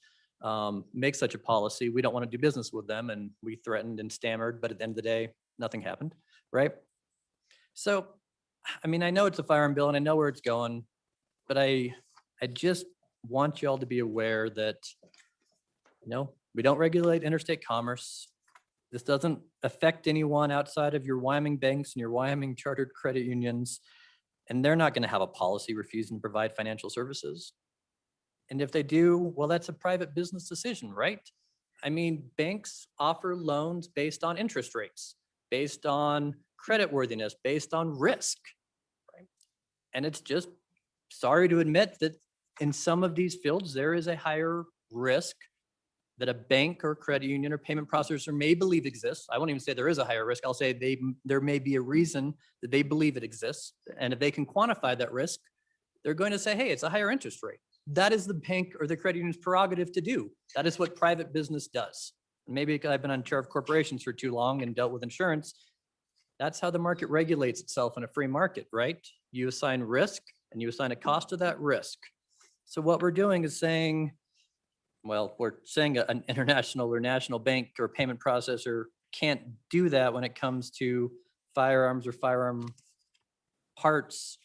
make such a policy. We don't want to do business with them. And we threatened and stammered, but at the end of the day, nothing happened, right? So, I mean, I know it's a firearm bill and I know where it's going, but I just want you all to be aware that, we don't regulate interstate commerce. This doesn't affect anyone outside of your Wyoming banks and your Wyoming chartered credit unions, and they're not going to have a policy refusing to provide financial services. And if they do, well, that's a private business decision, right? I mean, banks offer loans based on interest rates, based on credit worthiness, based on risk, right? And it's just sorry to admit that in some of these fields, there is a higher risk that a bank or credit union or payment processor may believe exists. I won't even say there is a higher risk. I'll say there may be a reason that they believe it exists. And if they can quantify that risk, they're going to say, hey, it's a higher interest rate. That is the bank or the credit union's prerogative to do. That is what private business does. Maybe because I've been on chair of corporations for too long and dealt with insurance. That's how the market regulates itself in a free market, right? You assign risk and you assign a cost to that risk. So what we're doing is saying, well, we're saying an international or national bank or payment processor can't do that when it comes to firearms or firearm parts,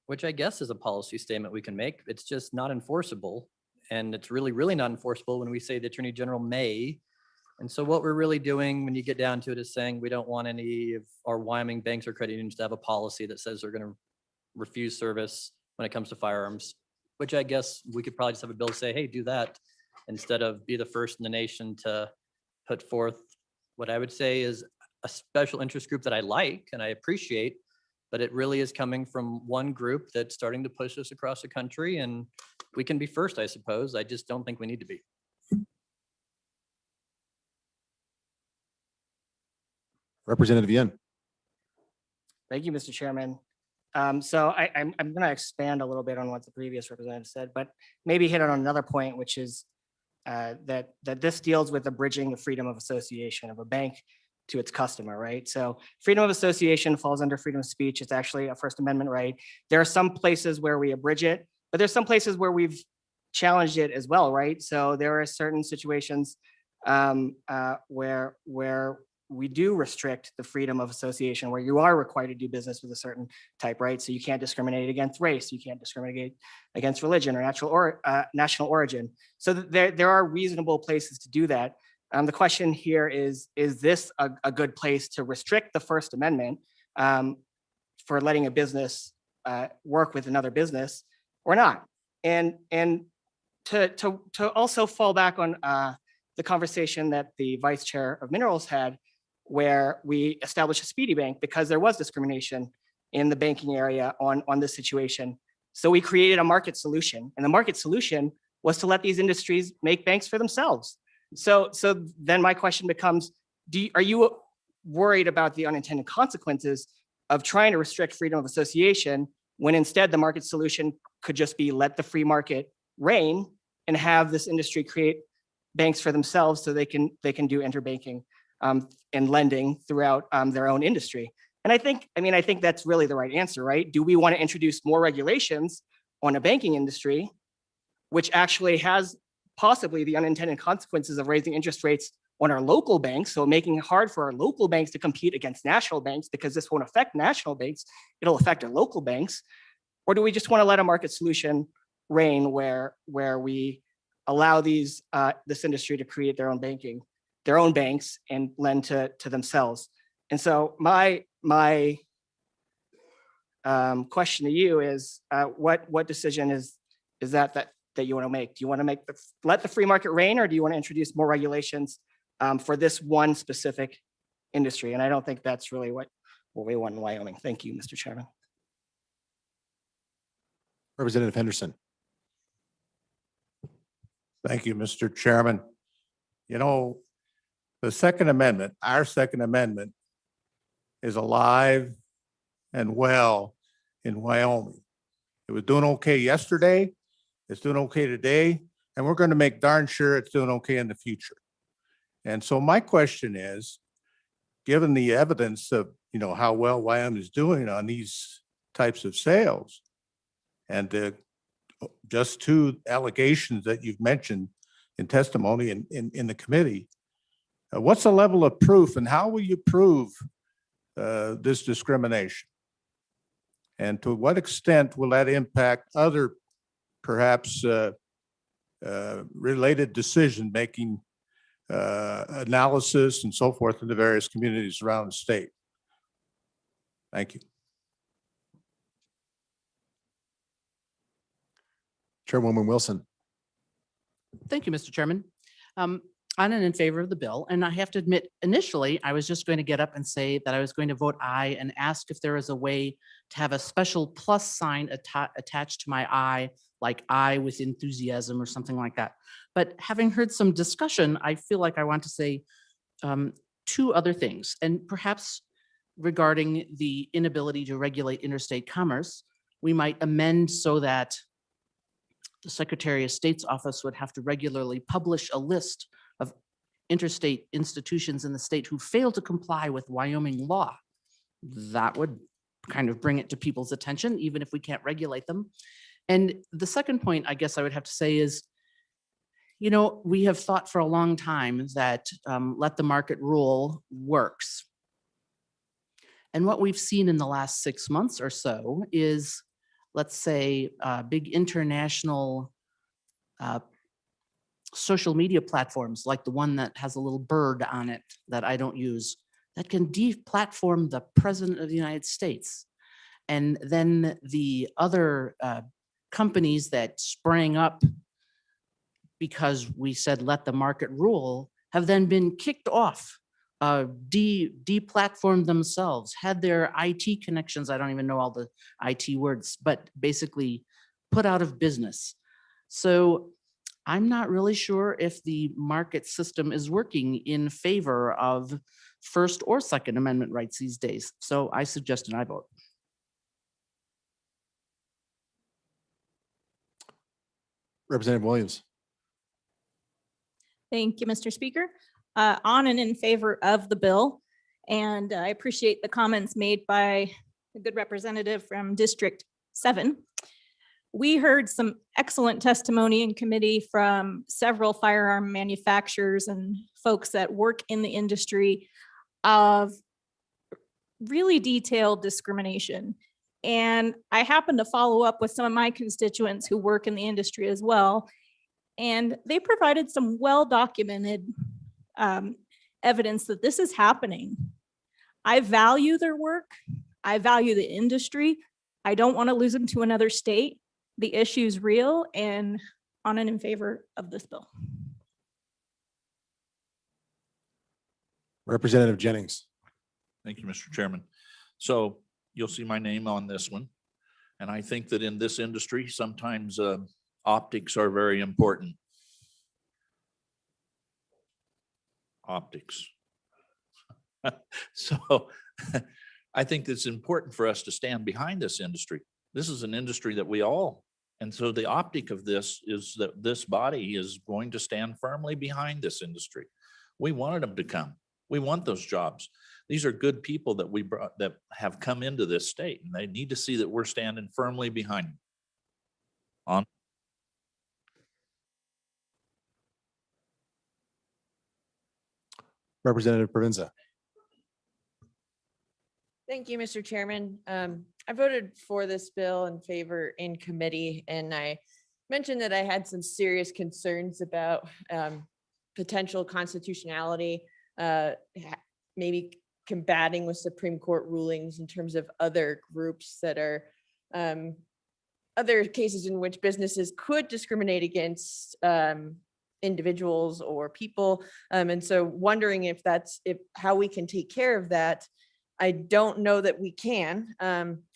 which I guess is a policy statement we can make. It's just not enforceable. And it's really, really not enforceable when we say the Attorney General may. And so what we're really doing when you get down to it is saying we don't want any of our Wyoming banks or credit unions to have a policy that says they're going to refuse service when it comes to firearms, which I guess we could probably just have a bill to say, hey, do that instead of be the first in the nation to put forth what I would say is a special interest group that I like and I appreciate, but it really is coming from one group that's starting to push us across the country, and we can be first, I suppose. I just don't think we need to be. Representative Yen. Thank you, Mr. Chairman. So I'm going to expand a little bit on what the previous representative said, but maybe hit on another point, which is that this deals with abridging the freedom of association of a bank to its customer, right? So freedom of association falls under freedom of speech. It's actually a First Amendment right. There are some places where we abridge it, but there's some places where we've challenged it as well, right? So there are certain situations where we do restrict the freedom of association, where you are required to do business with a certain type, right? So you can't discriminate against race, you can't discriminate against religion or national origin. So there are reasonable places to do that. The question here is this a good place to restrict the First Amendment for letting a business work with another business or not? And to also fall back on the conversation that the Vice Chair of Minerals had, where we established a speedy bank because there was discrimination in the banking area on this situation. So we created a market solution, and the market solution was to let these industries make banks for themselves. So then my question becomes, are you worried about the unintended consequences of trying to restrict freedom of association when instead the market solution could just be let the free market reign and have this industry create banks for themselves so they can do interbanking and lending throughout their own industry? And I think that's really the right answer, right? Do we want to introduce more regulations on a banking industry, which actually has possibly the unintended consequences of raising interest rates on our local banks, so making it hard for our local banks to compete against national banks, because this won't affect national banks, it'll affect our local banks? Or do we just want to let a market solution reign where we allow this industry to create their own banks and lend to themselves? And so my question to you is, what decision is that you want to make? Do you want to let the free market reign, or do you want to introduce more regulations for this one specific industry? And I don't think that's really what we want in Wyoming. Thank you, Mr. Chairman. Representative Henderson. Thank you, Mr. Chairman. You know, the Second Amendment, our Second Amendment, is alive and well in Wyoming. It was doing okay yesterday, it's doing okay today, and we're going to make darn sure it's doing okay in the future. And so my question is, given the evidence of, how well Wyoming is doing on these types of sales, and just two allegations that you've mentioned in testimony in the committee, what's the level of proof, and how will you prove this discrimination? And to what extent will that impact other, perhaps related decision-making, analysis and so forth in the various communities around the state? Thank you. Chairwoman Wilson. Thank you, Mr. Chairman. On and in favor of the bill. And I have to admit, initially, I was just going to get up and say that I was going to vote aye and ask if there is a way to have a special plus sign attached to my aye, like aye with enthusiasm or something like that. But having heard some discussion, I feel like I want to say two other things, and perhaps regarding the inability to regulate interstate commerce, we might amend so that the Secretary of State's office would have to regularly publish a list of interstate institutions in the state who fail to comply with Wyoming law. That would kind of bring it to people's attention, even if we can't regulate them. And the second point, I guess I would have to say is, we have thought for a long time that let the market rule works. And what we've seen in the last 6 months or so is, let's say, big international social media platforms like the one that has a little bird on it that I don't use, that can deplatform the President of the United States. And then the other companies that sprang up because we said let the market rule have then been kicked off, deplatformed themselves, had their IT connections, I don't even know all the IT words, but basically put out of business. So I'm not really sure if the market system is working in favor of First or Second Amendment rights these days. So I suggest an aye vote. Representative Williams. Thank you, Mr. Speaker. On and in favor of the bill. And I appreciate the comments made by the good representative from District 7. We heard some excellent testimony in committee from several firearm manufacturers and folks that work in the industry of really detailed discrimination. And I happen to follow up with some of my constituents who work in the industry as well. And they provided some well-documented evidence that this is happening. I value their work. I value the industry. I don't want to lose them to another state. The issue is real, and on and in favor of this bill. Representative Jennings. Thank you, Mr. Chairman. So you'll see my name on this one. And I think that in this industry, sometimes optics are very important. Optics. So I think it's important for us to stand behind this industry. This is an industry that we all, and so the optic of this is that this body is going to stand firmly behind this industry. We wanted them to come. We want those jobs. These are good people that we brought, that have come into this state, and they need to see that we're standing firmly behind them. On. Representative Provenza. Thank you, Mr. Chairman. I voted for this bill in favor in committee, and I mentioned that I had some serious concerns about potential constitutionality, maybe combating with Supreme Court rulings in terms of other groups that are other cases in which businesses could discriminate against individuals or people. And so wondering if that's how we can take care of that. I don't know that we can.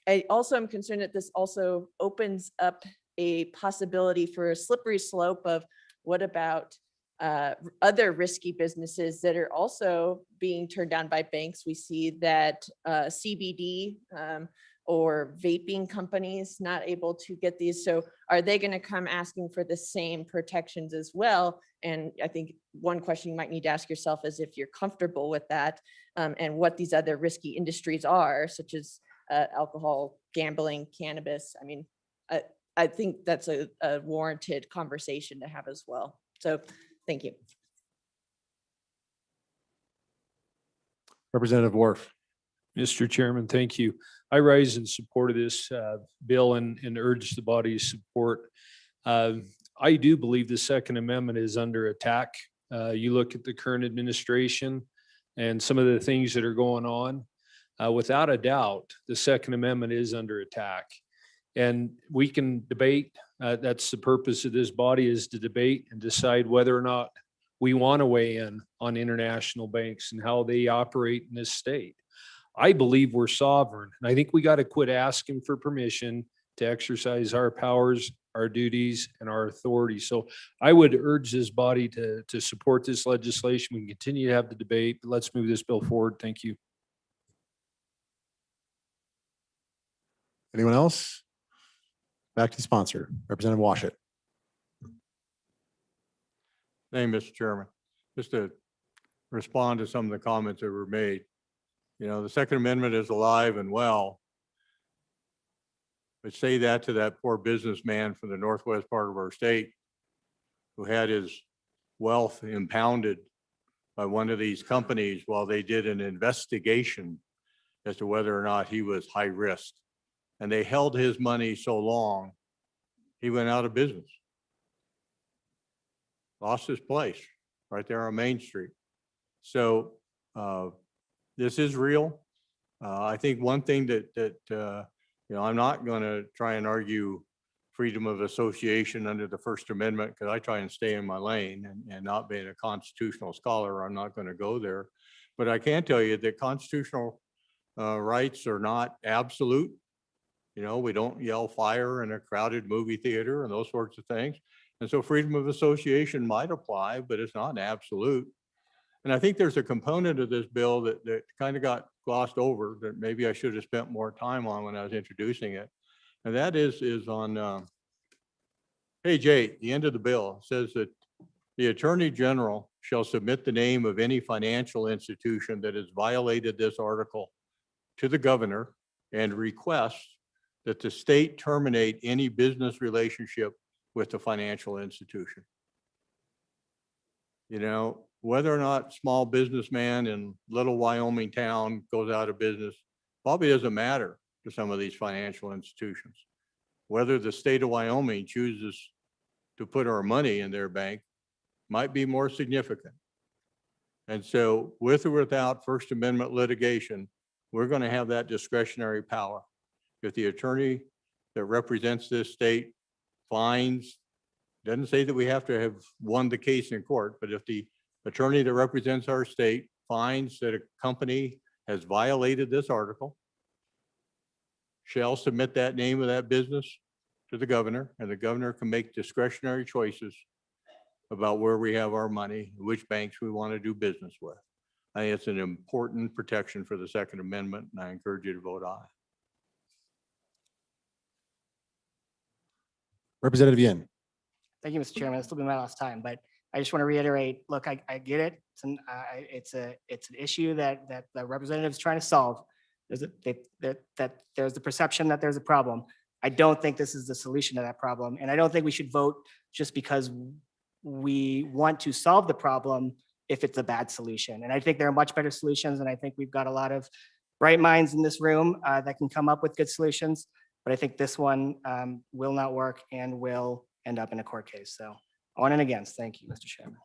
I also am concerned that this also opens up a possibility for a slippery slope of what about other risky businesses that are also being turned down by banks. We see that CBD or vaping companies not able to get these. So are they going to come asking for the same protections as well? And I think one question you might need to ask yourself is if you're comfortable with that and what these other risky industries are, such as alcohol, gambling, cannabis. I mean, I think that's a warranted conversation to have as well. So thank you. Representative Worf. Mr. Chairman, thank you. I rise in support of this bill and urge the body's support. I do believe the Second Amendment is under attack. You look at the current administration and some of the things that are going on. Without a doubt, the Second Amendment is under attack. And we can debate. That's the purpose of this body, is to debate and decide whether or not we want to weigh in on international banks and how they operate in this state. I believe we're sovereign, and I think we got to quit asking for permission to exercise our powers, our duties, and our authority. So I would urge this body to support this legislation. We can continue to have the debate, but let's move this bill forward. Thank you. Anyone else? Back to the sponsor, Representative Washit. Thank you, Mr. Chairman. Just to respond to some of the comments that were made. You know, the Second Amendment is alive and well. But say that to that poor businessman from the northwest part of our state who had his wealth impounded by one of these companies while they did an investigation as to whether or not he was high risk. And they held his money so long, he went out of business. Lost his place right there on Main Street. So this is real. I think one thing that you know, I'm not going to try and argue freedom of association under the First Amendment, because I try and stay in my lane, and not being a constitutional scholar, I'm not going to go there. But I can tell you that constitutional rights are not absolute. You know, we don't yell fire in a crowded movie theater and those sorts of things. And so freedom of association might apply, but it's not absolute. And I think there's a component of this bill that kind of got glossed over that maybe I should have spent more time on when I was introducing it. And that is on page 8, the end of the bill. It says that the Attorney General shall submit the name of any financial institution that has violated this article to the governor and request that the state terminate any business relationship with the financial institution. You know, whether or not small businessman in little Wyoming town goes out of business probably doesn't matter to some of these financial institutions. Whether the state of Wyoming chooses to put our money in their bank might be more significant. And so with or without First Amendment litigation, we're going to have that discretionary power. If the attorney that represents this state finds, doesn't say that we have to have won the case in court, but if the attorney that represents our state finds that a company has violated this article, shall submit that name of that business to the governor, and the governor can make discretionary choices about where we have our money, which banks we want to do business with. I think it's an important protection for the Second Amendment, and I encourage you to vote aye. Representative Yin. Thank you, Mr. Chairman. This will be my last time, but I just want to reiterate, look, I get it. It's an issue that the representative is trying to solve. There's the perception that there's a problem. I don't think this is the solution to that problem. And I don't think we should vote just because we want to solve the problem if it's a bad solution. And I think there are much better solutions. And I think we've got a lot of bright minds in this room that can come up with good solutions. But I think this one will not work and will end up in a court case. So on and against. Thank you, Mr. Chairman.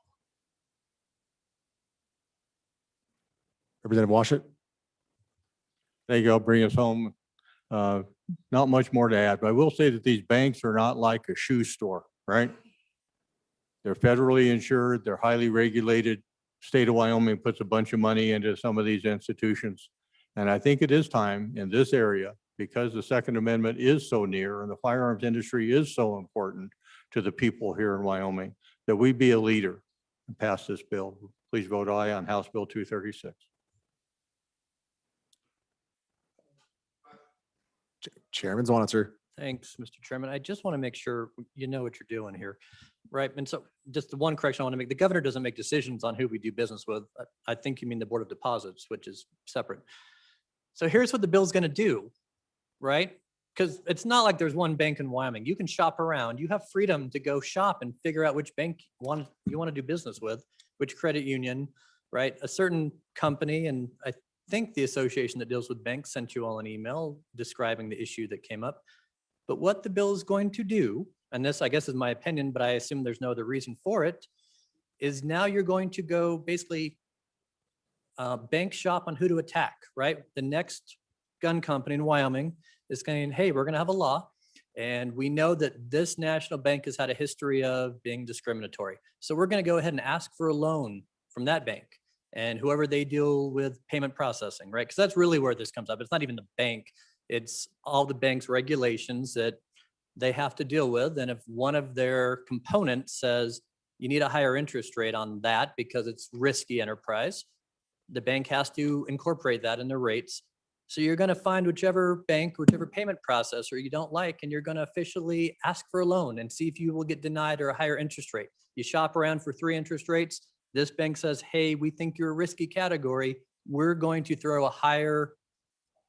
Representative Washit. There you go, bring us home. Not much more to add, but I will say that these banks are not like a shoe store, right? They're federally insured, they're highly regulated. State of Wyoming puts a bunch of money into some of these institutions. And I think it is time in this area, because the Second Amendment is so near and the firearms industry is so important to the people here in Wyoming, that we be a leader and pass this bill. Please vote aye on House Bill 236. Chairman's answer. Thanks, Mr. Chairman. I just want to make sure you know what you're doing here, right? And so just the one correction I want to make, the governor doesn't make decisions on who we do business with. I think you mean the Board of Deposits, which is separate. So here's what the bill's going to do, right? Because it's not like there's one bank in Wyoming. You can shop around. You have freedom to go shop and figure out which bank you want to do business with, which credit union, right? A certain company, and I think the association that deals with banks sent you all an email describing the issue that came up. But what the bill is going to do, and this I guess is my opinion, but I assume there's no other reason for it, is now you're going to go basically bank shop on who to attack, right? The next gun company in Wyoming is saying, hey, we're going to have a law. And we know that this national bank has had a history of being discriminatory. So we're going to go ahead and ask for a loan from that bank and whoever they deal with payment processing, right? Because that's really where this comes up. It's not even the bank. It's all the bank's regulations that they have to deal with. And if one of their components says you need a higher interest rate on that because it's risky enterprise, the bank has to incorporate that in their rates. So you're going to find whichever bank, whichever payment processor you don't like, and you're going to officially ask for a loan and see if you will get denied or a higher interest rate. You shop around for 3 interest rates. This bank says, hey, we think you're a risky category. We're going to throw a higher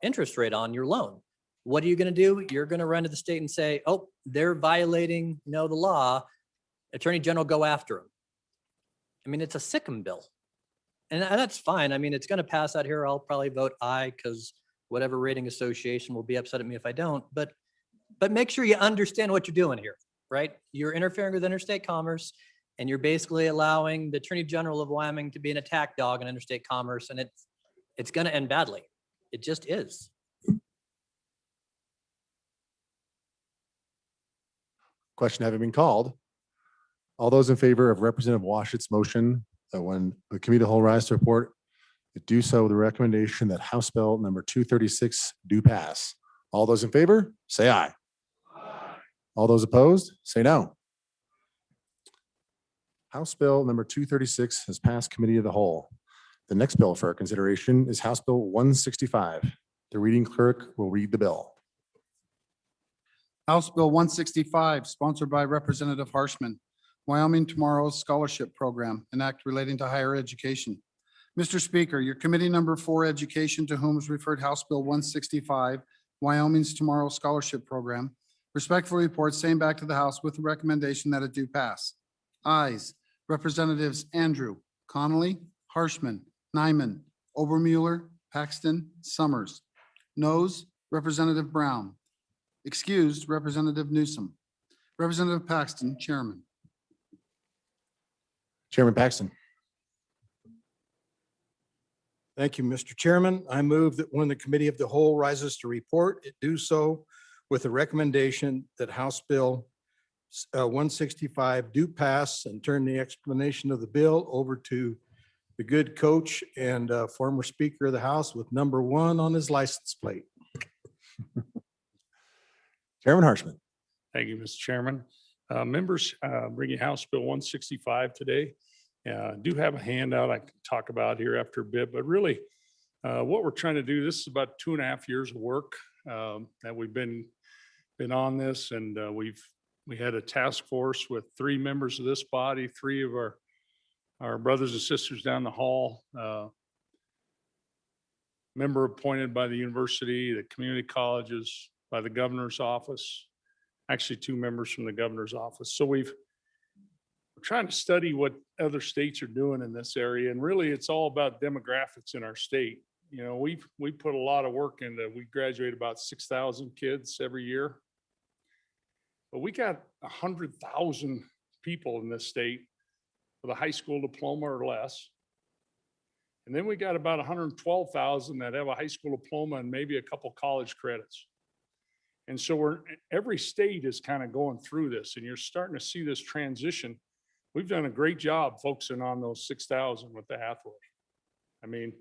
interest rate on your loan. What are you going to do? You're going to run to the state and say, oh, they're violating, the law. Attorney General, go after them. I mean, it's a sick'em bill. And that's fine. I mean, it's going to pass out here. I'll probably vote aye because whatever rating association will be upset at me if I don't. But make sure you understand what you're doing here, right? You're interfering with interstate commerce, and you're basically allowing the Attorney General of Wyoming to be an attack dog in interstate commerce, and it's going to end badly. It just is. Question having been called. All those in favor of Representative Washit's motion that when the committee of the whole rise to report, do so with the recommendation that House Bill number 236 do pass. All those in favor, say aye. Aye. All those opposed, say no. House Bill number 236 has passed committee of the whole. The next bill for our consideration is House Bill 165. The reading clerk will read the bill. House Bill 165, sponsored by Representative Harshman, Wyoming Tomorrow's Scholarship Program, an act relating to higher education. Mr. Speaker, your committee number 4 education, to whom is referred House Bill 165, Wyoming's Tomorrow Scholarship Program, respectfully reports same back to the House with the recommendation that it do pass. Ayes, Representatives Andrew, Connolly, Harshman, Nyman, Obermueller, Paxton, Summers. Noes, Representative Brown. Excused, Representative Newsom. Representative Paxton, Chairman. Chairman Paxton. Thank you, Mr. Chairman. I move that when the committee of the whole rises to report, it do so with the recommendation that House Bill 165 do pass, and turn the explanation of the bill over to the good coach and former Speaker of the House with number 1 on his license plate. Chairman Harshman. Thank you, Mr. Chairman. Members, bringing House Bill 165 today. Do have a handout I can talk about here after a bit, but really what we're trying to do, this is about 2.5 years of work that we've been on this, and we had a task force with 3 members of this body, 3 of our brothers and sisters down the hall, member appointed by the university, the community colleges, by the governor's office, actually 2 members from the governor's office. So we're trying to study what other states are doing in this area. And really it's all about demographics in our state. You know, we put a lot of work into, we graduate about 6,000 kids every year. But we got 100,000 people in this state with a high school diploma or less. And then we got about 112,000 that have a high school diploma and maybe a couple college credits. And so every state is kind of going through this, and you're starting to see this transition. We've done a great job focusing on those 6,000 with the Hathaway. I mean,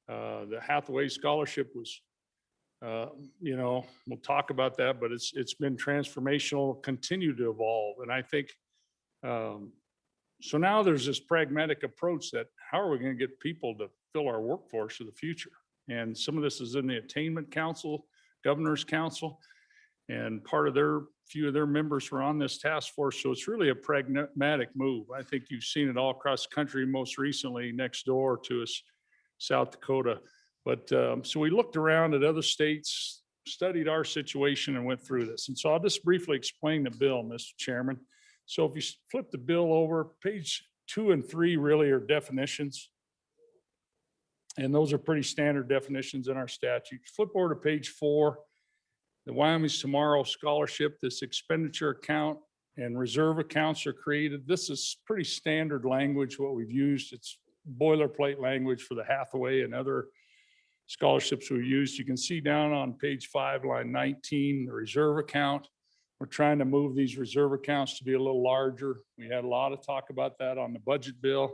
the Hathaway scholarship was, you know, we'll talk about that, but it's been transformational, continue to evolve. And I think, so now there's this pragmatic approach that how are we going to get people to fill our workforce of the future? And some of this is in the Attainment Council, Governor's Council, and few of their members were on this task force. So it's really a pragmatic move. I think you've seen it all across the country, most recently next door to us, South Dakota. But so we looked around at other states, studied our situation, and went through this. And so I'll just briefly explain the bill, Mr. Chairman. So if you flip the bill over, page 2 and 3 really are definitions. And those are pretty standard definitions in our statute. Flip over to page 4. The Wyoming's Tomorrow Scholarship, this expenditure account and reserve accounts are created. This is pretty standard language, what we've used. It's boilerplate language for the Hathaway and other scholarships we've used. You can see down on page 5, line 19, the reserve account. We're trying to move these reserve accounts to be a little larger. We had a lot of talk about that on the budget bill.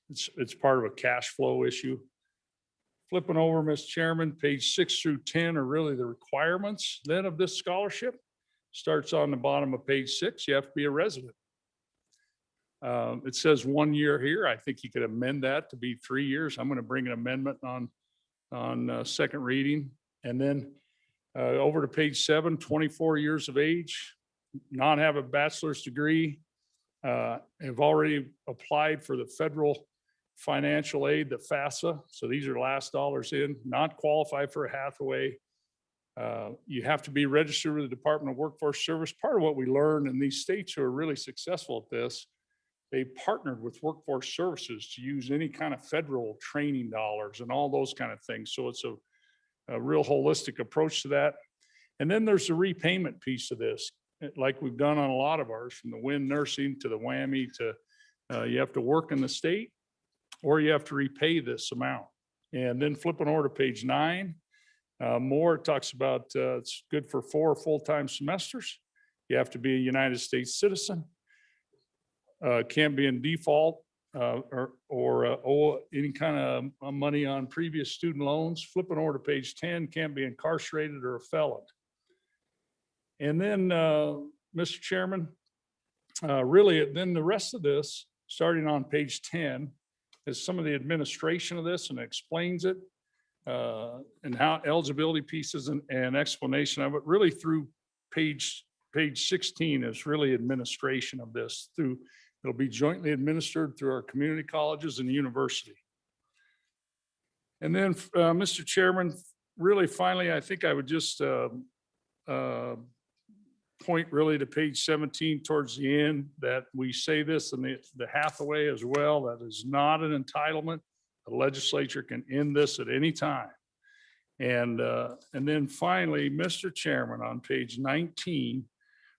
It's part of a cash flow issue. Flipping over, Mr. Chairman, page 6 through 10 are really the requirements then of this scholarship. Starts on the bottom of page 6. You have to be a resident. It says 1 year here. I think you could amend that to be 3 years. I'm going to bring an amendment on second reading. And then over to page 7, 24 years of age, not have a bachelor's degree, have already applied for the federal financial aid, the FAFSA. So these are last dollars in, not qualify for a Hathaway. You have to be registered with the Department of Workforce Service. Part of what we learned in these states who are really successful at this, they partnered with Workforce Services to use any kind of federal training dollars and all those kind of things. So it's a real holistic approach to that. And then there's the repayment piece of this, like we've done on a lot of ours, from the WIN nursing to the WWAMI to you have to work in the state or you have to repay this amount. And then flipping over to page 9, more talks about it's good for 4 full-time semesters. You have to be a United States citizen. Can't be in default or owe any kind of money on previous student loans. Flipping over to page 10, can't be incarcerated or a felon. And then, Mr. Chairman, really, then the rest of this, starting on page 10, is some of the administration of this and explains it and how eligibility pieces and explanation of it. Really through page 16 is really administration of this. It'll be jointly administered through our community colleges and the university. And then, Mr. Chairman, really finally, I think I would just point really to page 17 towards the end, that we say this in the Hathaway as well, that is not an entitlement. The legislature can end this at any time. And then finally, Mr. Chairman, on page 19,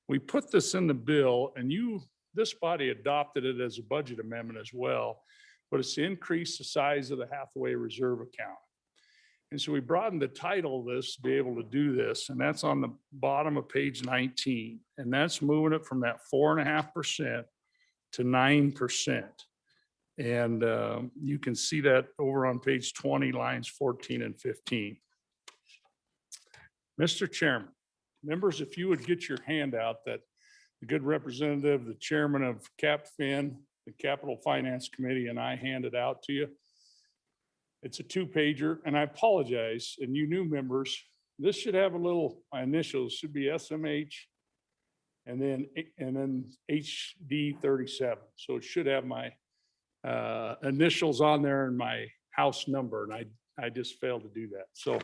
we put this in the bill, and this body adopted it as a budget amendment as well, but it's to increase the size of the Hathaway reserve account. And so we broadened the title of this to be able to do this, and that's on the bottom of page 19. And that's moving it from that 4.5% to 9%. And you can see that over on page 20, lines 14 and 15. Mr. Chairman. Members, if you would get your handout that the good representative, the chairman of CapFin, the Capital Finance Committee, and I handed out to you. It's a 2-pager, and I apologize, and you new members, this should have a little, my initials should be SMH and then HD 37. So it should have my initials on there and my house number, and I just failed to do that. So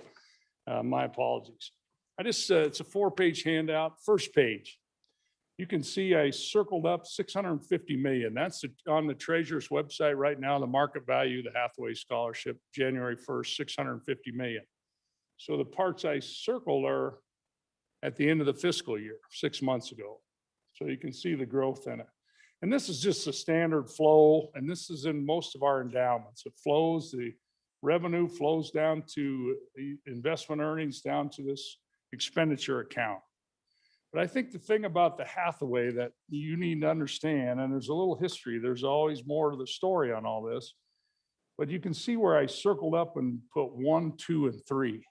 my apologies. It's a 4-page handout. First page, you can see I circled up 650 million. That's on the treasurer's website right now. The market value of the Hathaway Scholarship, January 1st, 650 million. So the parts I circled are at the end of the fiscal year, 6 months ago. So you can see the growth in it. And this is just a standard flow, and this is in most of our endowments. It flows, the revenue flows down to the investment earnings, down to this expenditure account. But I think the thing about the Hathaway that you need to understand, and there's a little history, there's always more to the story on all this, but you can see where I circled up and put 1, 2, and 3.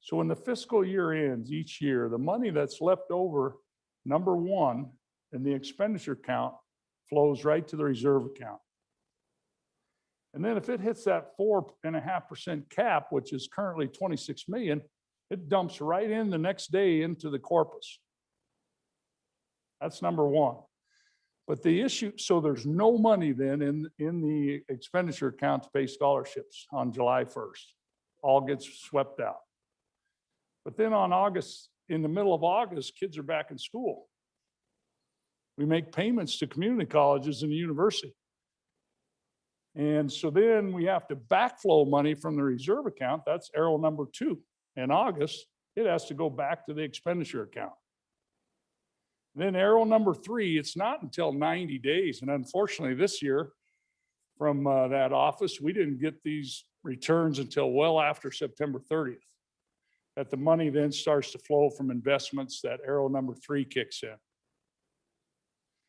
So when the fiscal year ends each year, the money that's left over, number 1, in the expenditure account flows right to the reserve account. And then if it hits that 4.5% cap, which is currently 26 million, it dumps right in the next day into the corpus. That's number 1. But the issue, so there's no money then in the expenditure account to pay scholarships on July 1st. All gets swept out. But then on August, in the middle of August, kids are back in school. We make payments to community colleges and the university. And so then we have to backflow money from the reserve account. That's arrow number 2. In August, it has to go back to the expenditure account. Then arrow number 3, it's not until 90 days. And unfortunately this year from that office, we didn't get these returns until well after September 30th. That the money then starts to flow from investments, that arrow number 3 kicks in.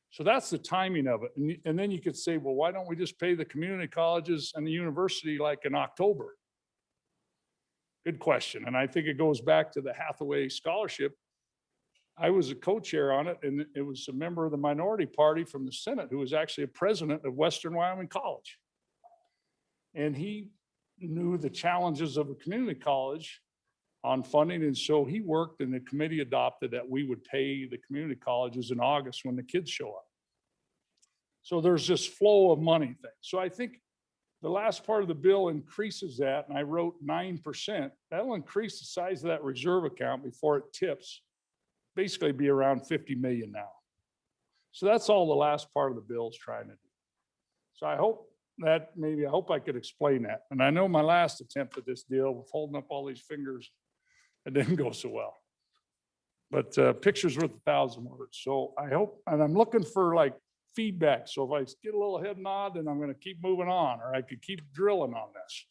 So that's the timing of it. And then you could say, well, why don't we just pay the community colleges and the university like in October? Good question. And I think it goes back to the Hathaway Scholarship. I was a co-chair on it, and it was a member of the minority party from the Senate who was actually a president of Western Wyoming College. And he knew the challenges of a community college on funding. And so he worked, and the committee adopted that we would pay the community colleges in August when the kids show up. So there's this flow of money thing. So I think the last part of the bill increases that, and I wrote 9%. That'll increase the size of that reserve account before it tips, basically be around 50 million now. So that's all the last part of the bill is trying to do. So I hope I could explain that. And I know my last attempt at this deal with holding up all these fingers, it didn't go so well. But pictures worth 1,000 words. So I hope, and I'm looking for like feedback. So if I get a little head nod, then I'm going to keep moving on, or I could keep drilling on this.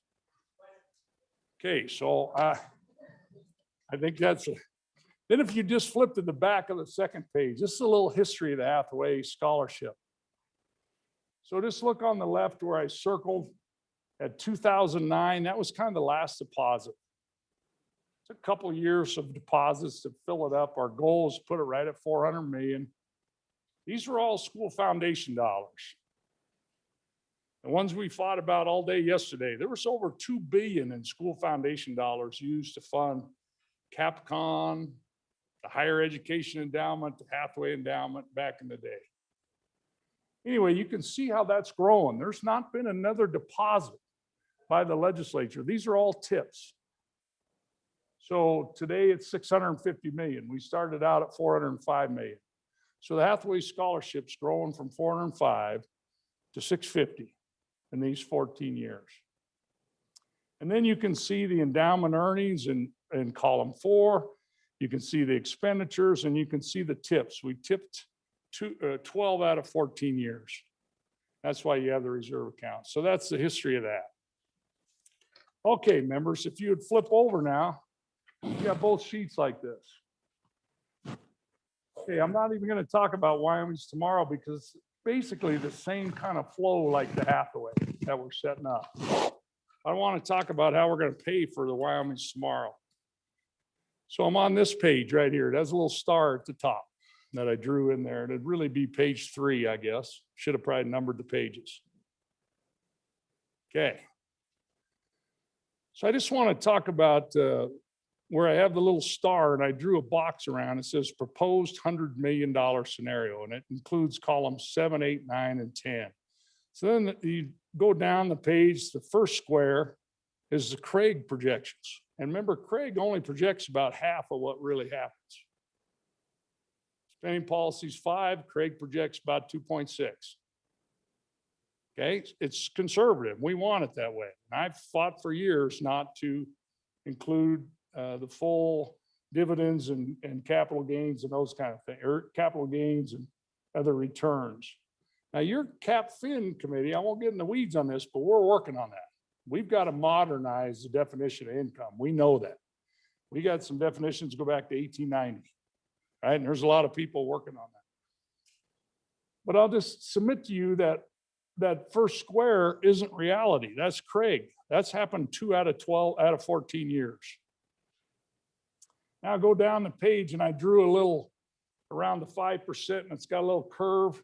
Okay, so I think that's it. Then if you just flip to the back of the second page, this is a little history of the Hathaway Scholarship. So just look on the left where I circled at 2009. That was kind of the last deposit. It's a couple of years of deposits to fill it up. Our goal is to put it right at 400 million. These were all school foundation dollars. The ones we fought about all day yesterday. There was over $2 billion in school foundation dollars used to fund Capcom, the higher education endowment, the Hathaway endowment back in the day. Anyway, you can see how that's growing. There's not been another deposit by the legislature. These are all tips. So today it's 650 million. We started out at 405 million. So the Hathaway Scholarship's growing from 405 to 650 in these 14 years. And then you can see the endowment earnings in column 4. You can see the expenditures, and you can see the tips. We tipped 12 out of 14 years. That's why you have the reserve account. So that's the history of that. Okay, members, if you would flip over now, you got both sheets like this. Okay, I'm not even going to talk about Wyoming's tomorrow because basically the same kind of flow like the Hathaway that we're setting up. I want to talk about how we're going to pay for the Wyoming's tomorrow. So I'm on this page right here. It has a little star at the top that I drew in there. It'd really be page 3, I guess. Should have probably numbered the pages. Okay. So I just want to talk about where I have the little star and I drew a box around. It says proposed $100 million scenario, and it includes columns 7, 8, 9, and 10. So then you go down the page, the first square is the Craig projections. And remember, Craig only projects about half of what really happens. Spending policies 5, Craig projects about 2.6. Okay, it's conservative. We want it that way. And I've fought for years not to include the full dividends and capital gains and those kind of things, or capital gains and other returns. Now, your Cap Fin committee, I won't get in the weeds on this, but we're working on that. We've got to modernize the definition of income. We know that. We got some definitions go back to 1890, right? And there's a lot of people working on that. But I'll just submit to you that that first square isn't reality. That's Craig. That's happened 2 out of 12 out of 14 years. Now go down the page and I drew a little around the 5% and it's got a little curve.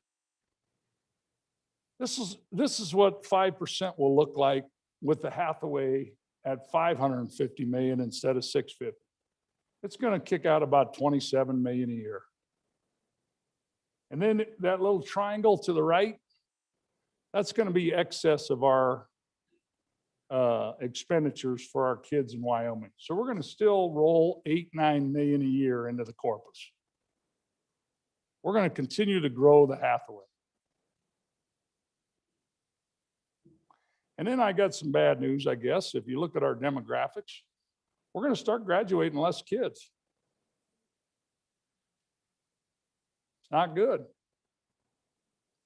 This is what 5% will look like with the Hathaway at 550 million instead of 650. It's going to kick out about 27 million a year. And then that little triangle to the right, that's going to be excess of our expenditures for our kids in Wyoming. So we're going to still roll 8-9 million a year into the corpus. We're going to continue to grow the Hathaway. And then I got some bad news, I guess. If you look at our demographics, we're going to start graduating less kids. It's not good.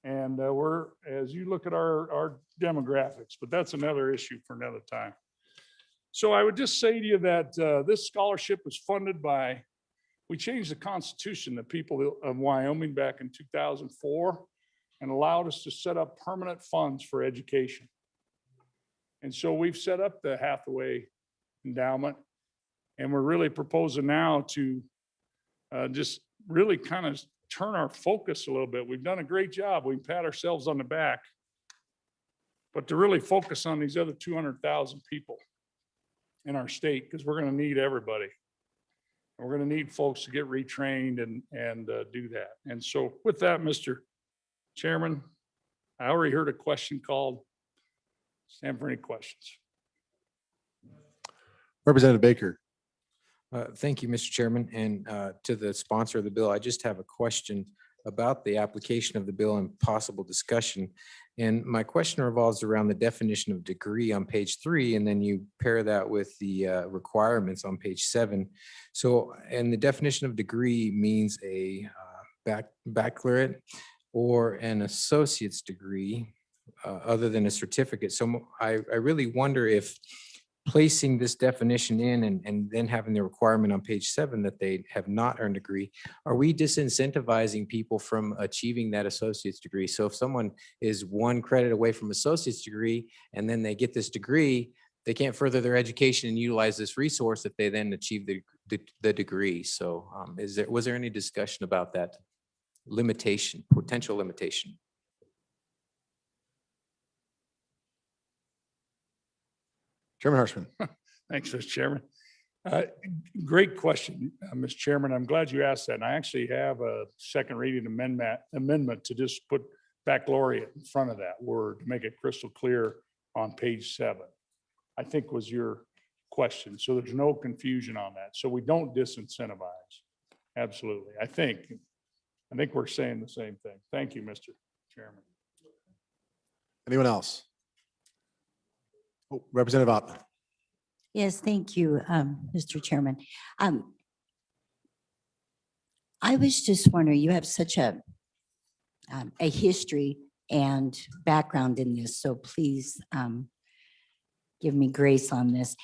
And as you look at our demographics, but that's another issue for another time. So I would just say to you that this scholarship was funded by, we changed the Constitution, the people of Wyoming back in 2004, and allowed us to set up permanent funds for education. And so we've set up the Hathaway Endowment, and we're really proposing now to just really kind of turn our focus a little bit. We've done a great job. We pat ourselves on the back, but to really focus on these other 200,000 people in our state, because we're going to need everybody. And we're going to need folks to get retrained and do that. And so with that, Mr. Chairman, I already heard a question called. Stand for any questions. Representative Baker. Thank you, Mr. Chairman. And to the sponsor of the bill, I just have a question about the application of the bill and possible discussion. And my question revolves around the definition of degree on page 3, and then you pair that with the requirements on page 7. So, and the definition of degree means a baccalaureate or an associate's degree other than a certificate. So I really wonder if placing this definition in and then having the requirement on page 7 that they have not earned a degree, are we disincentivizing people from achieving that associate's degree? So if someone is 1 credit away from associate's degree and then they get this degree, they can't further their education and utilize this resource if they then achieve the degree. So was there any discussion about that limitation, potential limitation? Chairman Harshman. Thanks, Mr. Chairman. Great question, Mr. Chairman. I'm glad you asked that. And I actually have a second reading amendment to just put baccalaureate in front of that word to make it crystal clear on page 7, I think was your question. So there's no confusion on that. So we don't disincentivize. Absolutely. I think we're saying the same thing. Thank you, Mr. Chairman. Anyone else? Oh, Representative Ottman. Yes, thank you, Mr. Chairman. I was just wondering, you have such a history and background in this, so please give me grace on this.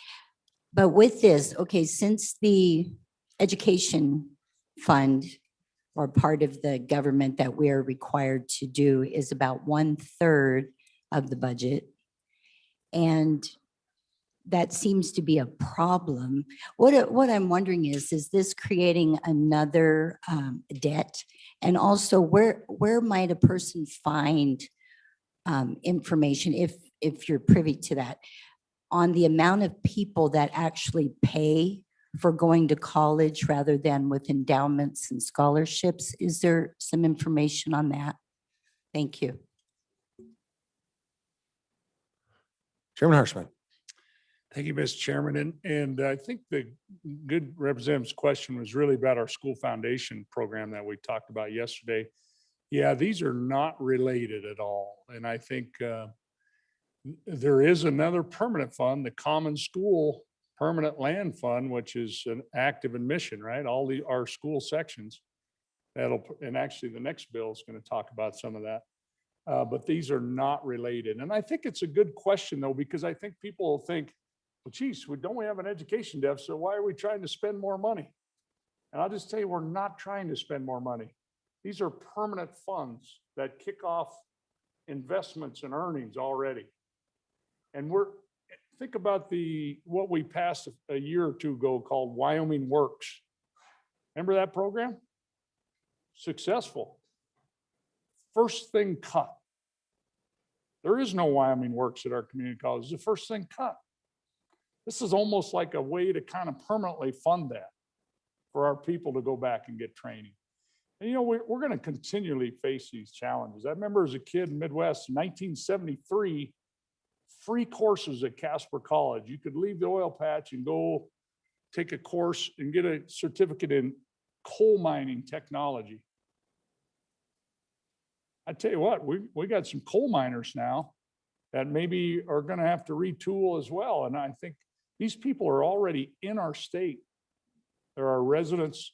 But with this, okay, since the education fund or part of the government that we are required to do is about 1/3 of the budget, and that seems to be a problem. What I'm wondering is this creating another debt? And also, where might a person find information, if you're privy to that, on the amount of people that actually pay for going to college rather than with endowments and scholarships? Is there some information on that? Thank you. Chairman Harshman. Thank you, Mr. Chairman. And I think the good representative's question was really about our school foundation program that we talked about yesterday. Yeah, these are not related at all. And I think there is another permanent fund, the Common School Permanent Land Fund, which is an active admission, right? Our school sections. And actually the next bill is going to talk about some of that. But these are not related. And I think it's a good question though, because I think people will think, well, geez, don't we have an education deficit? Why are we trying to spend more money? And I'll just tell you, we're not trying to spend more money. These are permanent funds that kick off investments and earnings already. And think about what we passed a year or two ago called Wyoming Works. Remember that program? Successful. First thing cut. There is no Wyoming Works at our community college. It's the first thing cut. This is almost like a way to kind of permanently fund that for our people to go back and get training. And we're going to continually face these challenges. I remember as a kid in Midwest, 1973, free courses at Casper College. You could leave the oil patch and go take a course and get a certificate in coal mining technology. I tell you what, we got some coal miners now that maybe are going to have to retool as well. And I think these people are already in our state. They're our residents,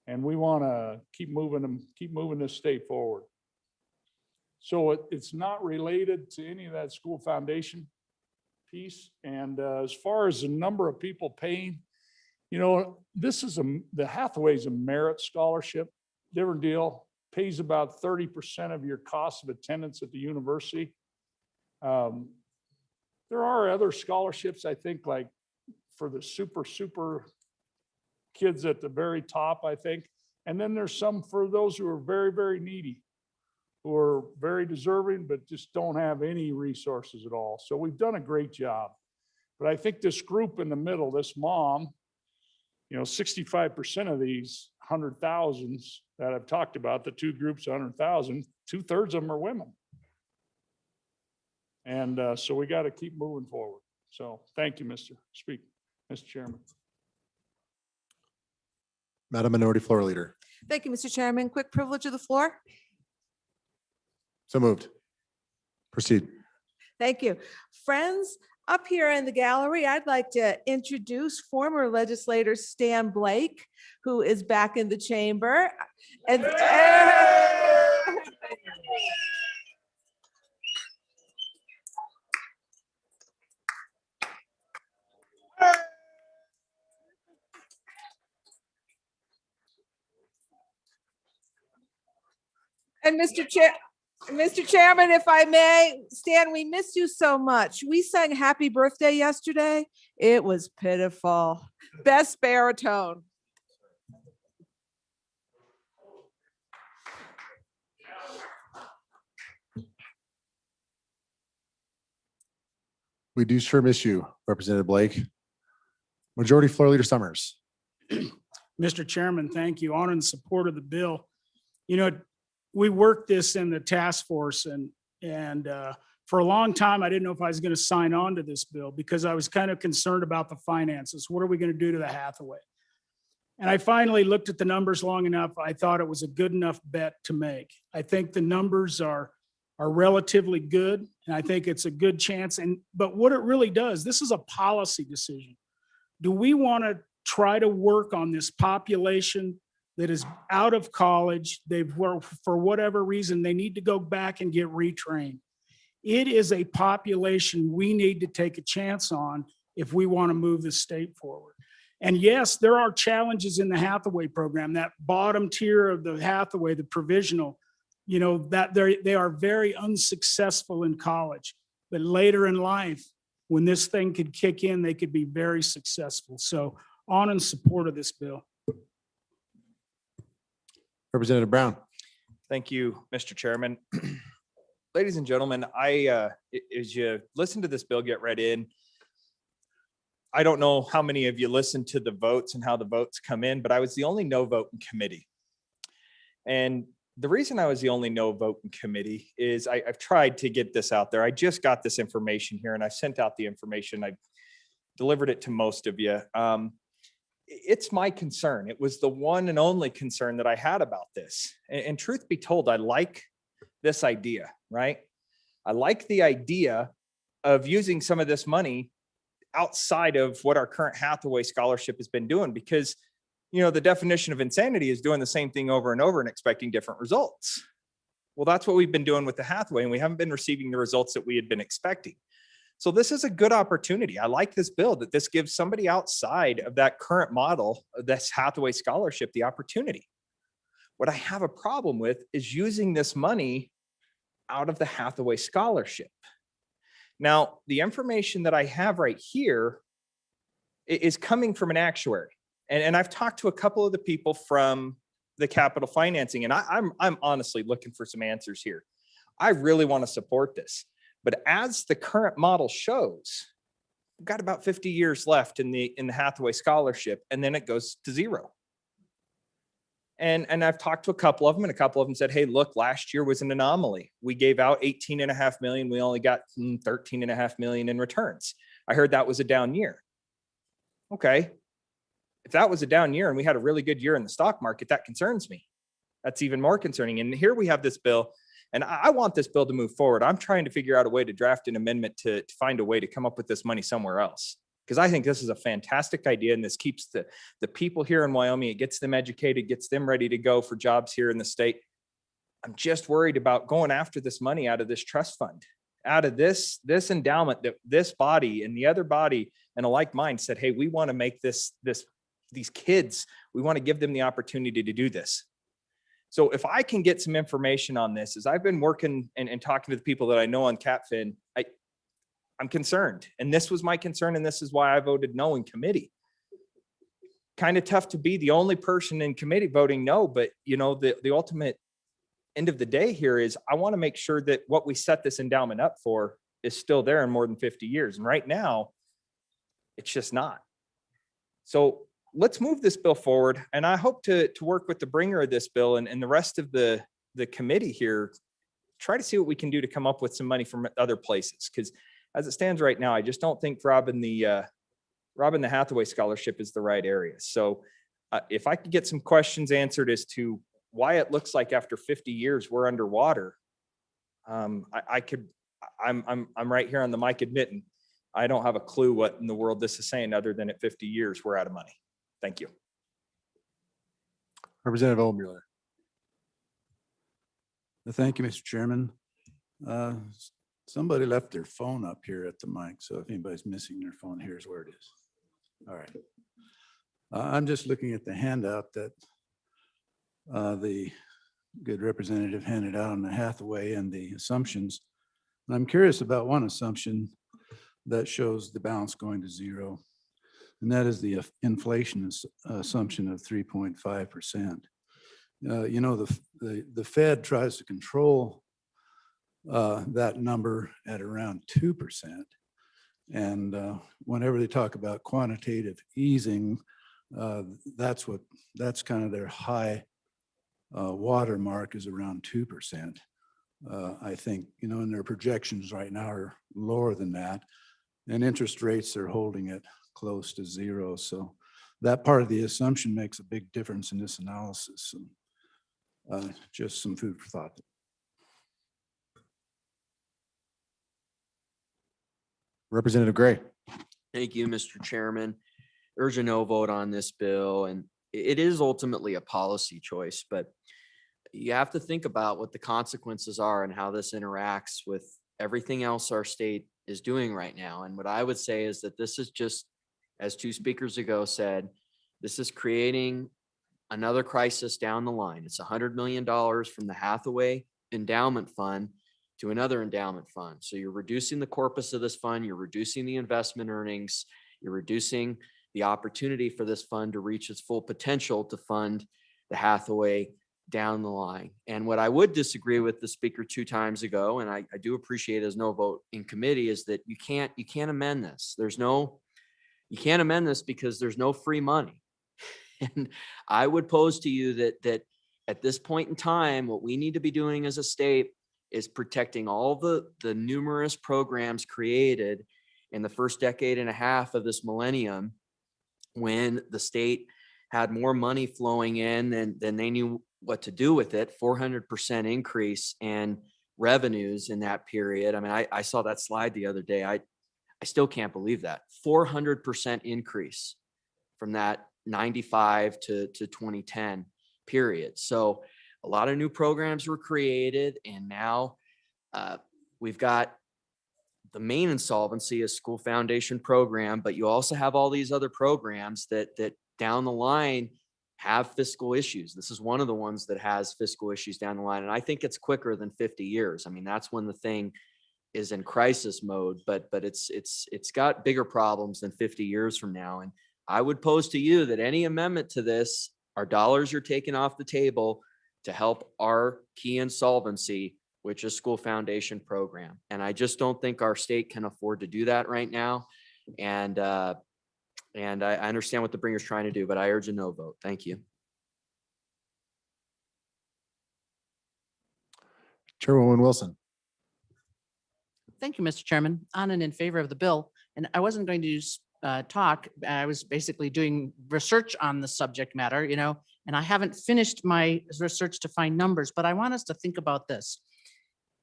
and we want to keep moving this state forward. So it's not related to any of that school foundation piece. And as far as the number of people paying, this is the Hathaway's a merit scholarship, different deal. Pays about 30% of your cost of attendance at the university. There are other scholarships, I think, like for the super kids at the very top, I think. And then there's some for those who are very, very needy, who are very deserving, but just don't have any resources at all. So we've done a great job. But I think this group in the middle, this mom, 65% of these 100,000s that I've talked about, the two groups, 100,000, 2/3 of them are women. And so we got to keep moving forward. So thank you, Mr. Chairman. Madam Minority Floor Leader. Thank you, Mr. Chairman. Quick privilege of the floor. So moved. Proceed. Thank you. Friends, up here in the gallery, I'd like to introduce former legislator Stan Blake, who is back in the chamber. And Mr. Chairman, if I may, Stan, we miss you so much. We sang happy birthday yesterday. It was pitiful. Best baritone. We do sure miss you, Representative Blake. Majority Floor Leader Summers. Mr. Chairman, thank you. On in support of the bill. We worked this in the task force and for a long time, I didn't know if I was going to sign on to this bill because I was kind of concerned about the finances. What are we going to do to the Hathaway? And I finally looked at the numbers long enough. I thought it was a good enough bet to make. I think the numbers are relatively good, and I think it's a good chance. But what it really does, this is a policy decision. Do we want to try to work on this population that is out of college? They've worked for whatever reason, they need to go back and get retrained. It is a population we need to take a chance on if we want to move the state forward. And yes, there are challenges in the Hathaway program, that bottom tier of the Hathaway, the provisional, that they are very unsuccessful in college, but later in life, when this thing could kick in, they could be very successful. So on in support of this bill. Representative Brown. Thank you, Mr. Chairman. Ladies and gentlemen, as you listen to this bill get read in, I don't know how many of you listened to the votes and how the votes come in, but I was the only no vote in committee. And the reason I was the only no vote in committee is I've tried to get this out there. I just got this information here and I sent out the information. I delivered it to most of you. It's my concern. It was the one and only concern that I had about this. And truth be told, I like this idea, right? I like the idea of using some of this money outside of what our current Hathaway scholarship has been doing, because, you know, the definition of insanity is doing the same thing over and over and expecting different results. Well, that's what we've been doing with the Hathaway, and we haven't been receiving the results that we had been expecting. So this is a good opportunity. I like this bill that this gives somebody outside of that current model, this Hathaway scholarship, the opportunity. What I have a problem with is using this money out of the Hathaway scholarship. Now, the information that I have right here is coming from an actuary. And I've talked to a couple of the people from the capital financing, and I'm honestly looking for some answers here. I really want to support this. But as the current model shows, we've got about 50 years left in the Hathaway scholarship, and then it goes to zero. And I've talked to a couple of them, and a couple of them said, hey, look, last year was an anomaly. We gave out 18.5 million. We only got 13.5 million in returns. I heard that was a down year. Okay. If that was a down year and we had a really good year in the stock market, that concerns me. That's even more concerning. And here we have this bill, and I want this bill to move forward. I'm trying to figure out a way to draft an amendment to find a way to come up with this money somewhere else, because I think this is a fantastic idea, and this keeps the people here in Wyoming, it gets them educated, gets them ready to go for jobs here in the state. I'm just worried about going after this money out of this trust fund, out of this endowment that this body and the other body and a like mind said, hey, we want to make these kids, we want to give them the opportunity to do this. So if I can get some information on this, as I've been working and talking to the people that I know on CapFin, I'm concerned. And this was my concern, and this is why I voted no in committee. Kind of tough to be the only person in committee voting no, but you know, the ultimate end of the day here is I want to make sure that what we set this endowment up for is still there in more than 50 years. And right now, it's just not. So let's move this bill forward. And I hope to work with the bringer of this bill and the rest of the committee here, try to see what we can do to come up with some money from other places. Because as it stands right now, I just don't think robbing the Hathaway scholarship is the right area. So if I could get some questions answered as to why it looks like after 50 years we're underwater, I'm right here on the mic admitting I don't have a clue what in the world this is saying, other than at 50 years we're out of money. Thank you. Representative Obermuller. Thank you, Mr. Chairman. Somebody left their phone up here at the mic, so if anybody's missing their phone, here's where it is. All right. I'm just looking at the handout that the good representative handed out on the Hathaway and the assumptions. And I'm curious about one assumption that shows the balance going to zero, and that is the inflation assumption of 3.5%. You know, the Fed tries to control that number at around 2%. And whenever they talk about quantitative easing, that's kind of their high watermark is around 2%. I think, you know, and their projections right now are lower than that. And interest rates are holding it close to zero. So that part of the assumption makes a big difference in this analysis. Just some food for thought. Representative Gray. Thank you, Mr. Chairman. Urge a no vote on this bill, and it is ultimately a policy choice, but you have to think about what the consequences are and how this interacts with everything else our state is doing right now. And what I would say is that this is just, as two speakers ago said, this is creating another crisis down the line. It's $100 million from the Hathaway Endowment Fund to another endowment fund. So you're reducing the corpus of this fund, you're reducing the investment earnings, you're reducing the opportunity for this fund to reach its full potential to fund the Hathaway down the line. And what I would disagree with the speaker 2 times ago, and I do appreciate his no vote in committee, is that you can't amend this. You can't amend this because there's no free money. And I would pose to you that at this point in time, what we need to be doing as a state is protecting all the numerous programs created in the first decade and a half of this millennium, when the state had more money flowing in than they knew what to do with it. 400% increase in revenues in that period. I mean, I saw that slide the other day. I still can't believe that. 400% increase from that 95 to 2010 period. So a lot of new programs were created, and now we've got the main insolvency is school foundation program, but you also have all these other programs that down the line have fiscal issues. This is one of the ones that has fiscal issues down the line. And I think it's quicker than 50 years. I mean, that's when the thing is in crisis mode, but it's got bigger problems than 50 years from now. And I would pose to you that any amendment to this are dollars you're taking off the table to help our key insolvency, which is school foundation program. And I just don't think our state can afford to do that right now. And I understand what the bringer's trying to do, but I urge a no vote. Thank you. Chairwoman Wilson. Thank you, Mr. Chairman. On and in favor of the bill. And I wasn't going to talk. I was basically doing research on the subject matter, and I haven't finished my research to find numbers, but I want us to think about this.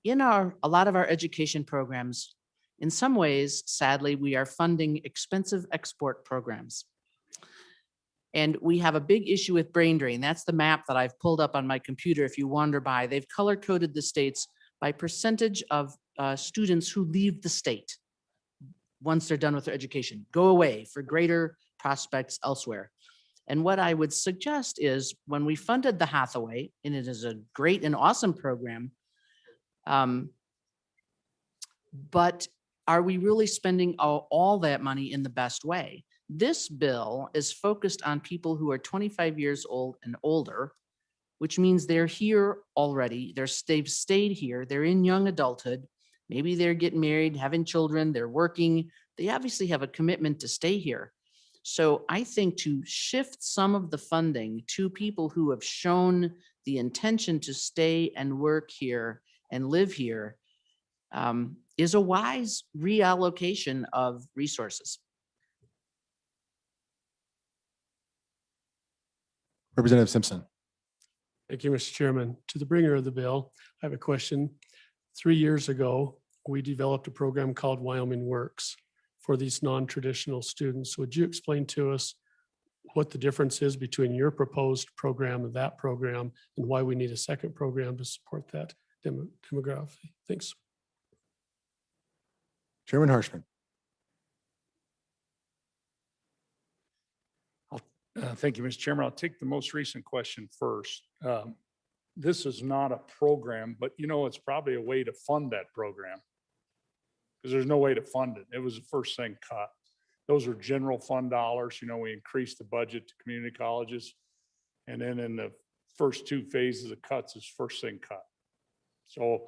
In a lot of our education programs, in some ways, sadly, we are funding expensive export programs. And we have a big issue with brain drain. That's the map that I've pulled up on my computer. If you wander by, they've color coded the states by percentage of students who leave the state once they're done with their education, go away for greater prospects elsewhere. And what I would suggest is when we funded the Hathaway, and it is a great and awesome program, but are we really spending all that money in the best way? This bill is focused on people who are 25 years old and older, which means they're here already. They've stayed here. They're in young adulthood. Maybe they're getting married, having children, they're working. They obviously have a commitment to stay here. So I think to shift some of the funding to people who have shown the intention to stay and work here and live here is a wise reallocation of resources. Representative Simpson. Thank you, Mr. Chairman. To the bringer of the bill, I have a question. 3 years ago, we developed a program called Wyoming Works for these non-traditional students. Would you explain to us what the difference is between your proposed program and that program, and why we need a second program to support that demography? Thanks. Chairman Harshman. Thank you, Mr. Chairman. I'll take the most recent question first. This is not a program, but it's probably a way to fund that program, because there's no way to fund it. It was the first thing cut. Those are general fund dollars. We increased the budget to community colleges. And then in the first 2 phases of cuts is first thing cut. So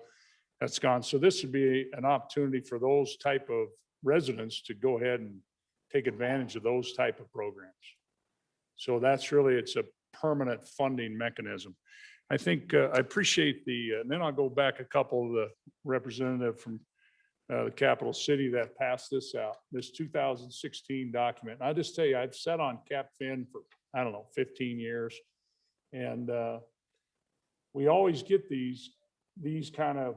that's gone. So this would be an opportunity for those type of residents to go ahead and take advantage of those type of programs. So it's a permanent funding mechanism. I think I appreciate and then I'll go back a couple of the representative from the capital city that passed this out, this 2016 document. And I'll just tell you, I've sat on CapFin for, 15 years. And we always get these kind of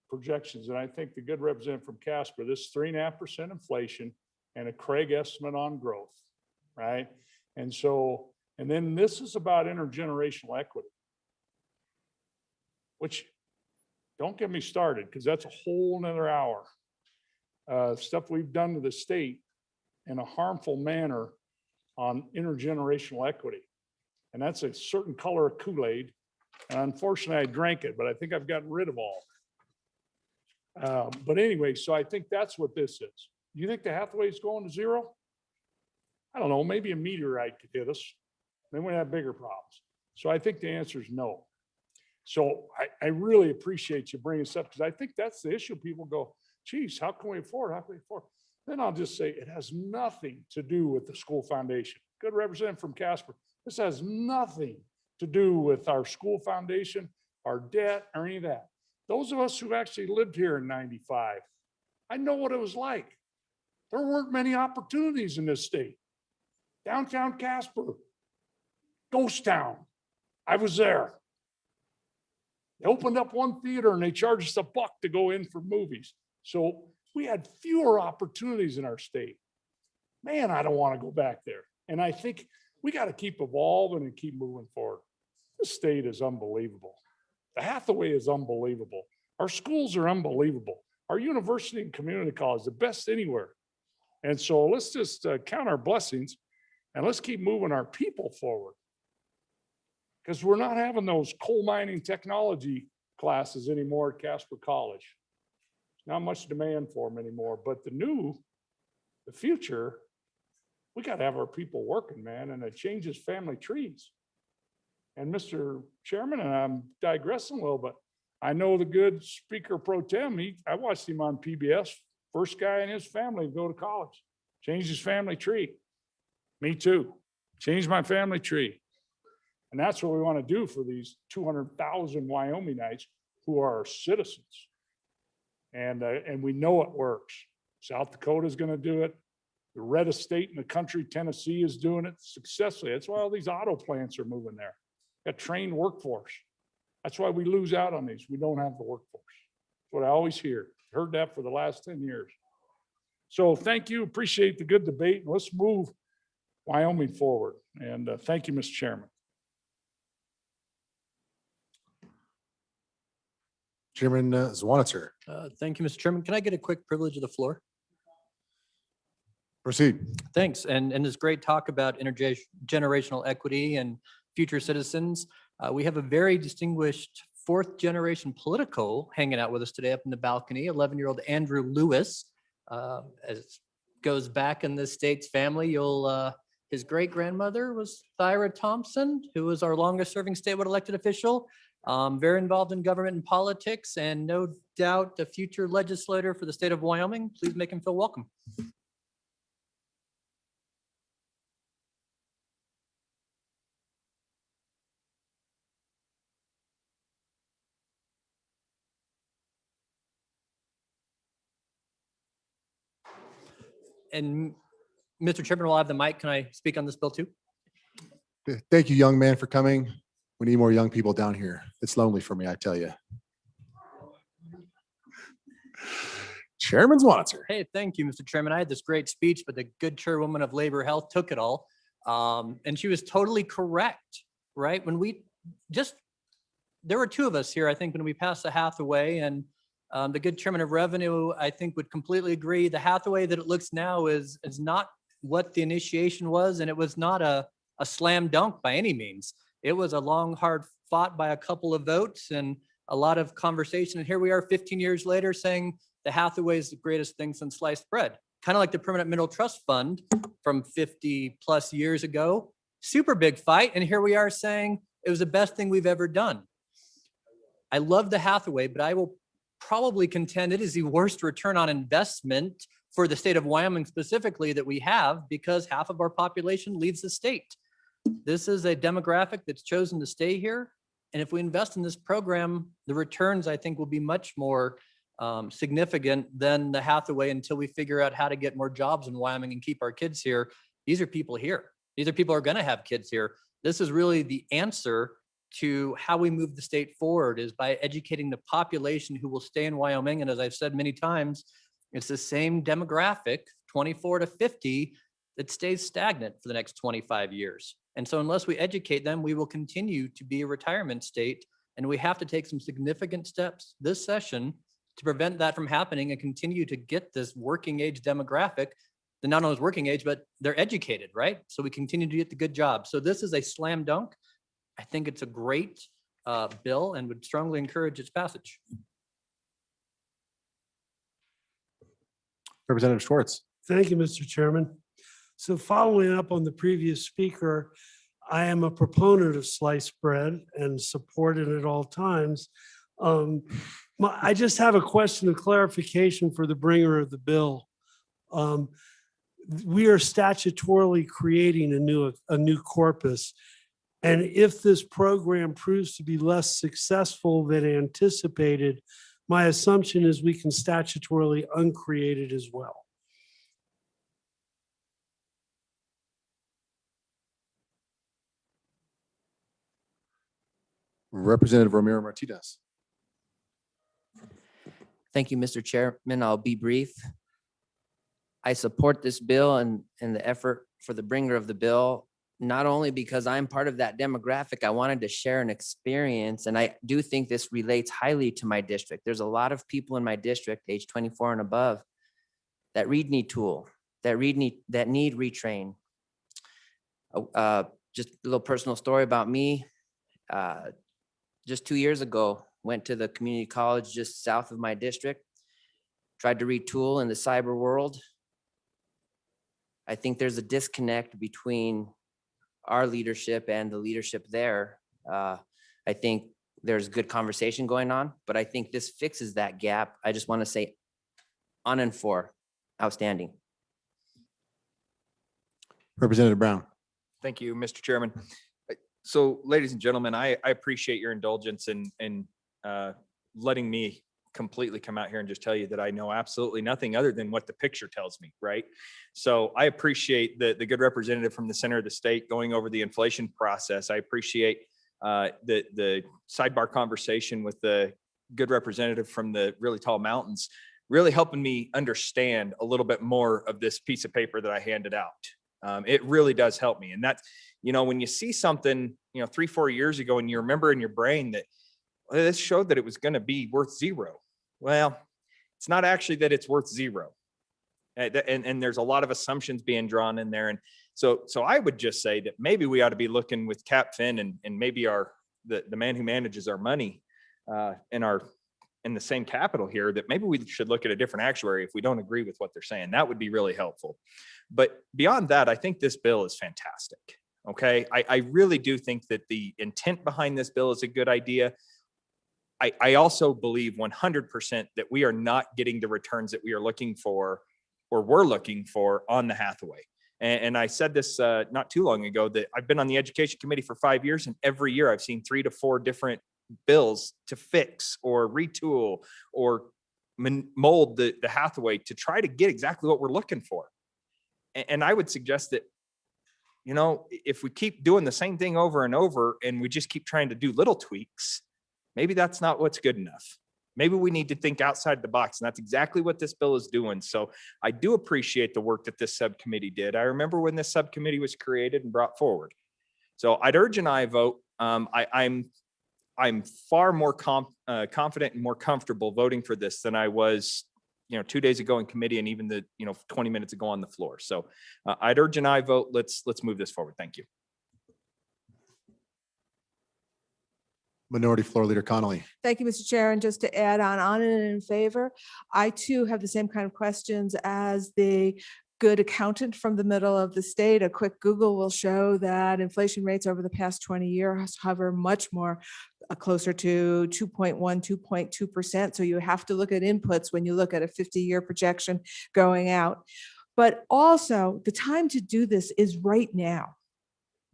projections. And I think the good representative from Casper, this 3.5% inflation and a Craig estimate on growth, right? And then this is about intergenerational equity, which don't get me started, because that's a whole nother hour. Stuff we've done to the state in a harmful manner on intergenerational equity. And that's a certain color of Kool-Aid. And unfortunately, I drank it, but I think I've gotten rid of all. But anyway, so I think that's what this is. You think the Hathaway is going to zero? I don't know, maybe a meteorite could hit us. Then we'd have bigger problems. So I think the answer is no. So I really appreciate you bringing this up because I think that's the issue. People go, geez, how can we afford? How can we afford? Then I'll just say it has nothing to do with the school foundation. Good representative from Casper. This has nothing to do with our school foundation, our debt, or any of that. Those of us who actually lived here in 95, I know what it was like. There weren't many opportunities in this state. Downtown Casper, ghost town. I was there. They opened up one theater and they charged us $1 to go in for movies. So we had fewer opportunities in our state. Man, I don't want to go back there. And I think we got to keep evolving and keep moving forward. This state is unbelievable. The Hathaway is unbelievable. Our schools are unbelievable. Our university and community college, the best anywhere. And so let's just count our blessings and let's keep moving our people forward. Because we're not having those coal mining technology classes anymore at Casper College. Not much demand for them anymore, but the future, we got to have our people working, man, and it changes family trees. And Mr. Chairman, and I'm digressing a little, but I know the good Speaker Pro Tem, I watched him on PBS, first guy in his family to go to college, changed his family tree. Me too, changed my family tree. And that's what we want to do for these 200,000 Wyomingites who are our citizens. And we know it works. South Dakota is going to do it. The reddest state in the country, Tennessee, is doing it successfully. That's why all these auto plants are moving there. Got trained workforce. That's why we lose out on these. We don't have the workforce. That's what I always hear. Heard that for the last 10 years. So thank you. Appreciate the good debate. And let's move Wyoming forward. And thank you, Mr. Chairman. Chairman Zwanitzer, Thank you, Mr. Chairman. Can I get a quick privilege of the floor? proceed. Thanks. And this great talk about intergenerational equity and future citizens. We have a very distinguished fourth generation politico hanging out with us today up in the balcony, 11-year-old Andrew Lewis. As goes back in the state's family, his great grandmother was Thyra Thompson, who was our longest serving statewide elected official. Very involved in government and politics, and no doubt a future legislator for the state of Wyoming. Please make him feel welcome. And Mr. Chairman, while I have the mic, can I speak on this bill too? Thank you, young man, for coming. We need more young people down here. It's lonely for me, I tell you. Chairman Zwanitzer. Hey, thank you, Mr. Chairman. I had this great speech, but the good chairwoman of Labor Health took it all. And she was totally correct, right? There were two of us here, I think, when we passed the Hathaway, and the good chairman of Revenue, I think, would completely agree. The Hathaway that it looks now is not what the initiation was, and it was not a slam dunk by any means. It was a long, hard fought by a couple of votes and a lot of conversation. And here we are 15 years later saying the Hathaway is the greatest thing since sliced bread. Kind of like the Permanent Mineral Trust Fund from 50 plus years ago. Super big fight. And here we are saying it was the best thing we've ever done. I love the Hathaway, but I will probably contend it is the worst return on investment for the state of Wyoming specifically that we have, because half of our population leaves the state. This is a demographic that's chosen to stay here. And if we invest in this program, the returns, I think, will be much more significant than the Hathaway until we figure out how to get more jobs in Wyoming and keep our kids here. These are people here. These are people who are going to have kids here. This is really the answer to how we move the state forward, is by educating the population who will stay in Wyoming. And as I've said many times, it's the same demographic, 24 to 50, that stays stagnant for the next 25 years. And so unless we educate them, we will continue to be a retirement state. And we have to take some significant steps this session to prevent that from happening and continue to get this working age demographic that not only is working age, but they're educated, right? So we continue to get the good job. So this is a slam dunk. I think it's a great bill and would strongly encourage its passage. Representative Schwartz. Thank you, Mr. Chairman. So following up on the previous speaker, I am a proponent of sliced bread and support it at all times. I just have a question of clarification for the bringer of the bill. We are statutorily creating a new corpus. And if this program proves to be less successful than anticipated, my assumption is we can statutorily uncreate it as well. Representative Romero Martinez. Thank you, Mr. Chairman. I'll be brief. I support this bill and the effort for the bringer of the bill, not only because I'm part of that demographic. I wanted to share an experience, and I do think this relates highly to my district. There's a lot of people in my district, age 24 and above, that need tool, that need retrain. Just a little personal story about me. Just 2 years ago, went to the community college just south of my district, tried to retool in the cyber world. I think there's a disconnect between our leadership and the leadership there. I think there's good conversation going on, but I think this fixes that gap. I just want to say on and for, outstanding. Representative Brown. Thank you, Mr. Chairman. So, ladies and gentlemen, I appreciate your indulgence in letting me completely come out here and just tell you that I know absolutely nothing other than what the picture tells me, right? So I appreciate the good representative from the center of the state going over the inflation process. I appreciate the sidebar conversation with the good representative from the really tall mountains, really helping me understand a little bit more of this piece of paper that I handed out. It really does help me. And that's, when you see something, 3-4 years ago, and you remember in your brain that this showed that it was going to be worth zero. Well, it's not actually that it's worth zero. And there's a lot of assumptions being drawn in there. And so I would just say that maybe we ought to be looking with Cap Fin and maybe the man who manages our money in the same capital here, that maybe we should look at a different actuary if we don't agree with what they're saying. That would be really helpful. But beyond that, I think this bill is fantastic. Okay. I really do think that the intent behind this bill is a good idea. I also believe 100% that we are not getting the returns that we are looking for or were looking for on the Hathaway. And I said this not too long ago, that I've been on the education committee for 5 years, and every year I've seen 3 to 4 different bills to fix or retool or mold the Hathaway to try to get exactly what we're looking for. And I would suggest that, if we keep doing the same thing over and over and we just keep trying to do little tweaks, maybe that's not what's good enough. Maybe we need to think outside the box, and that's exactly what this bill is doing. So I do appreciate the work that this subcommittee did. I remember when this subcommittee was created and brought forward. So I'd urge an aye vote. I'm far more confident and more comfortable voting for this than I was, 2 days ago in committee, and even 20 minutes ago on the floor. So I'd urge an aye vote. Let's move this forward. Thank you. Minority Floor Leader Connolly. Thank you, Mr. Chair. And just to add on and in favor, I too have the same kind of questions as the good accountant from the middle of the state. A quick Google will show that inflation rates over the past 20 years hover much more closer to 2.1, 2.2%. So you have to look at inputs when you look at a 50-year projection going out. But also the time to do this is right now.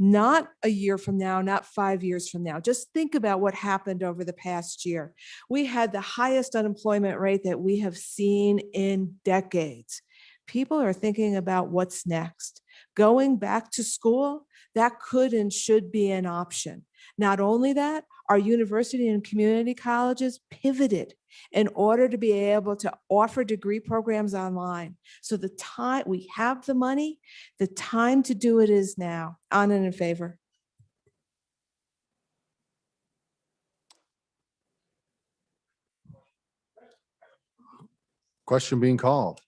Not a year from now, not 5 years from now. Just think about what happened over the past year. We had the highest unemployment rate that we have seen in decades. People are thinking about what's next. Going back to school, that could and should be an option. Not only that, our university and community colleges pivoted in order to be able to offer degree programs online. So the time we have the money, the time to do it is now. On and in favor. Question being called.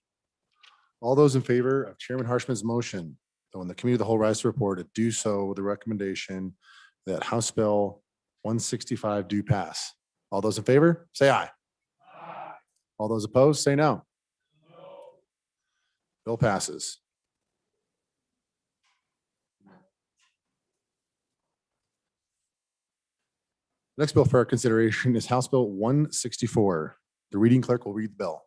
All those in favor of Chairman Harshman's motion, that when the committee of the whole rise to report, to do so with the recommendation that House Bill 165 do pass. All those in favor, say aye. All those opposed, say no. Bill passes. Next bill for our consideration is House Bill 164. The reading clerk will read the bill.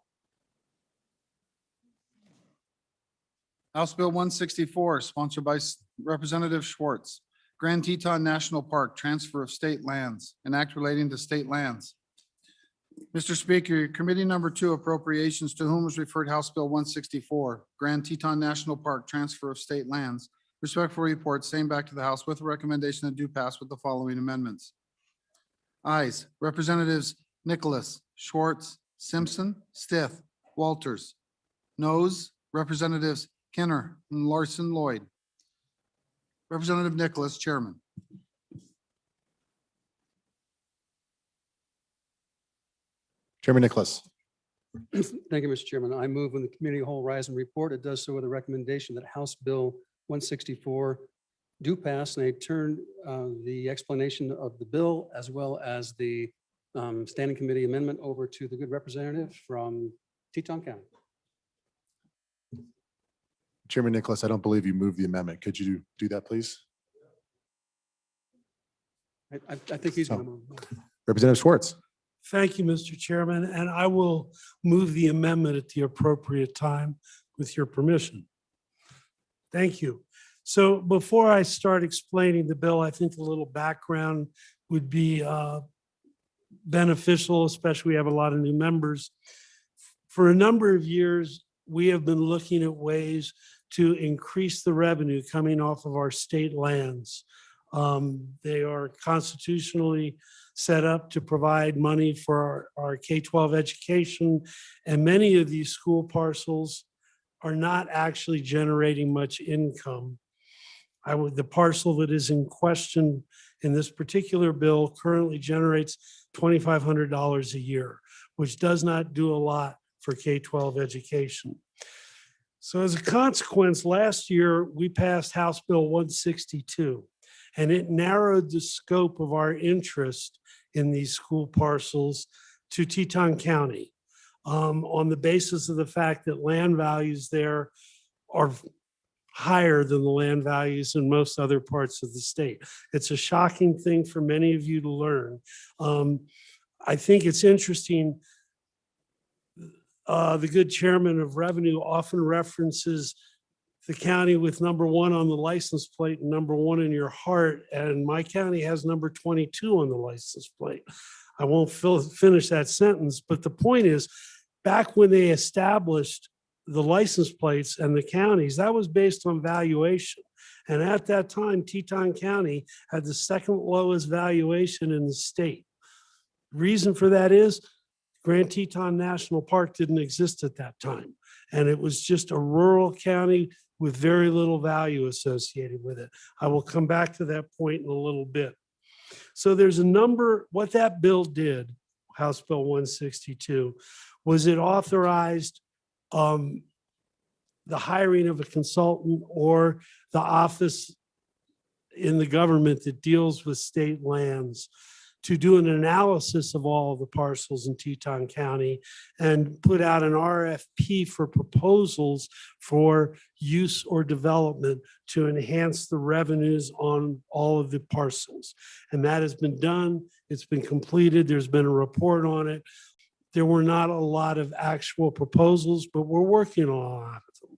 House Bill 164, sponsored by Representative Schwartz. Grand Teton National Park, transfer of state lands, an act relating to state lands. Mr. Speaker, Committee Number 2 Appropriations, to whom was referred House Bill 164, Grand Teton National Park, transfer of state lands. Respectful report, same back to the House with a recommendation that do pass with the following amendments. Ayes, Representatives Nicholas, Schwartz, Simpson, Stith, Walters. Noes, Representatives Kenner and Larson Lloyd. Representative Nicholas, Chairman. Chairman Nicholas. Thank you, Mr. Chairman. I move when the committee whole rise and report, it does so with a recommendation that House Bill 164 do pass, and I turn the explanation of the bill as well as the standing committee amendment over to the good representative from Teton County. Chairman Nicholas, I don't believe you moved the amendment. Could you do that, please? I think he's going to move. Representative Schwartz. Thank you, Mr. Chairman, and I will move the amendment at the appropriate time with your permission. Thank you. So before I start explaining the bill, I think a little background would be beneficial, especially we have a lot of new members. For a number of years, we have been looking at ways to increase the revenue coming off of our state lands. They are constitutionally set up to provide money for our K-12 education, and many of these school parcels are not actually generating much income. The parcel that is in question in this particular bill currently generates $2,500 a year, which does not do a lot for K-12 education. So as a consequence, last year, we passed House Bill 162, and it narrowed the scope of our interest in these school parcels to Teton County on the basis of the fact that land values there are higher than the land values in most other parts of the state. It's a shocking thing for many of you to learn. I think it's interesting. The good chairman of revenue often references the county with number 1 on the license plate and number 1 in your heart. And my county has number 22 on the license plate. I won't finish that sentence, but the point is, back when they established the license plates and the counties, that was based on valuation. And at that time, Teton County had the second lowest valuation in the state. Reason for that is Grand Teton National Park didn't exist at that time. And it was just a rural county with very little value associated with it. I will come back to that point in a little bit. So there's a number, what that bill did, House Bill 162, was it authorized the hiring of a consultant or the office in the government that deals with state lands to do an analysis of all of the parcels in Teton County and put out an RFP for proposals for use or development to enhance the revenues on all of the parcels. And that has been done. It's been completed. There's been a report on it. There were not a lot of actual proposals, but we're working on a lot of them.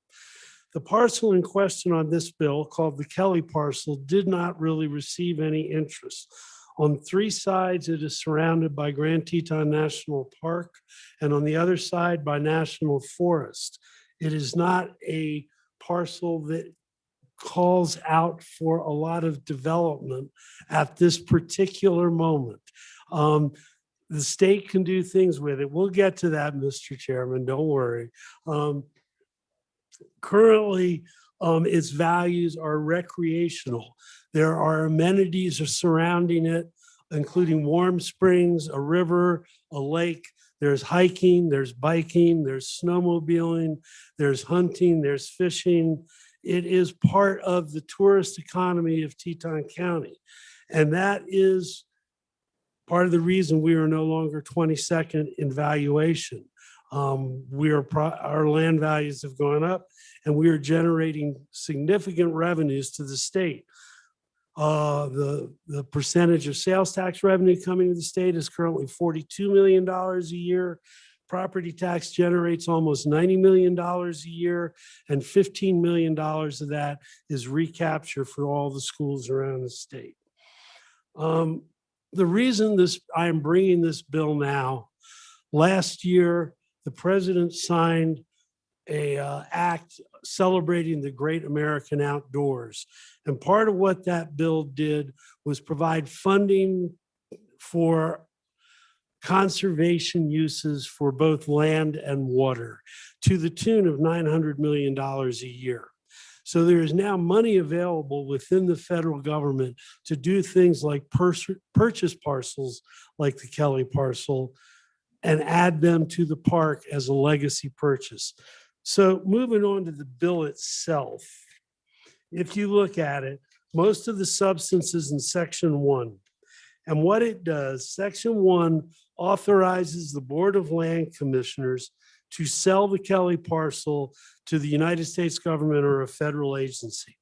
The parcel in question on this bill, called the Kelly parcel, did not really receive any interest. On 3 sides, it is surrounded by Grand Teton National Park, and on the other side by National Forest. It is not a parcel that calls out for a lot of development at this particular moment. The state can do things with it. We'll get to that, Mr. Chairman, don't worry. Currently, its values are recreational. There are amenities surrounding it, including warm springs, a river, a lake. There's hiking, there's biking, there's snowmobiling, there's hunting, there's fishing. It is part of the tourist economy of Teton County. And that is part of the reason we are no longer 22nd in valuation. Our land values have gone up and we are generating significant revenues to the state. The percentage of sales tax revenue coming to the state is currently $42 million a year. Property tax generates almost $90 million a year, and $15 million of that is recapture for all the schools around the state. The reason I am bringing this bill now, last year, the president signed a act celebrating the great American outdoors. And part of what that bill did was provide funding for conservation uses for both land and water to the tune of $900 million a year. So there is now money available within the federal government to do things like purchase parcels like the Kelly parcel and add them to the park as a legacy purchase. So moving on to the bill itself, if you look at it, most of the substance is in section 1. And what it does, section 1 authorizes the Board of Land Commissioners to sell the Kelly parcel to the United States government or a federal agency.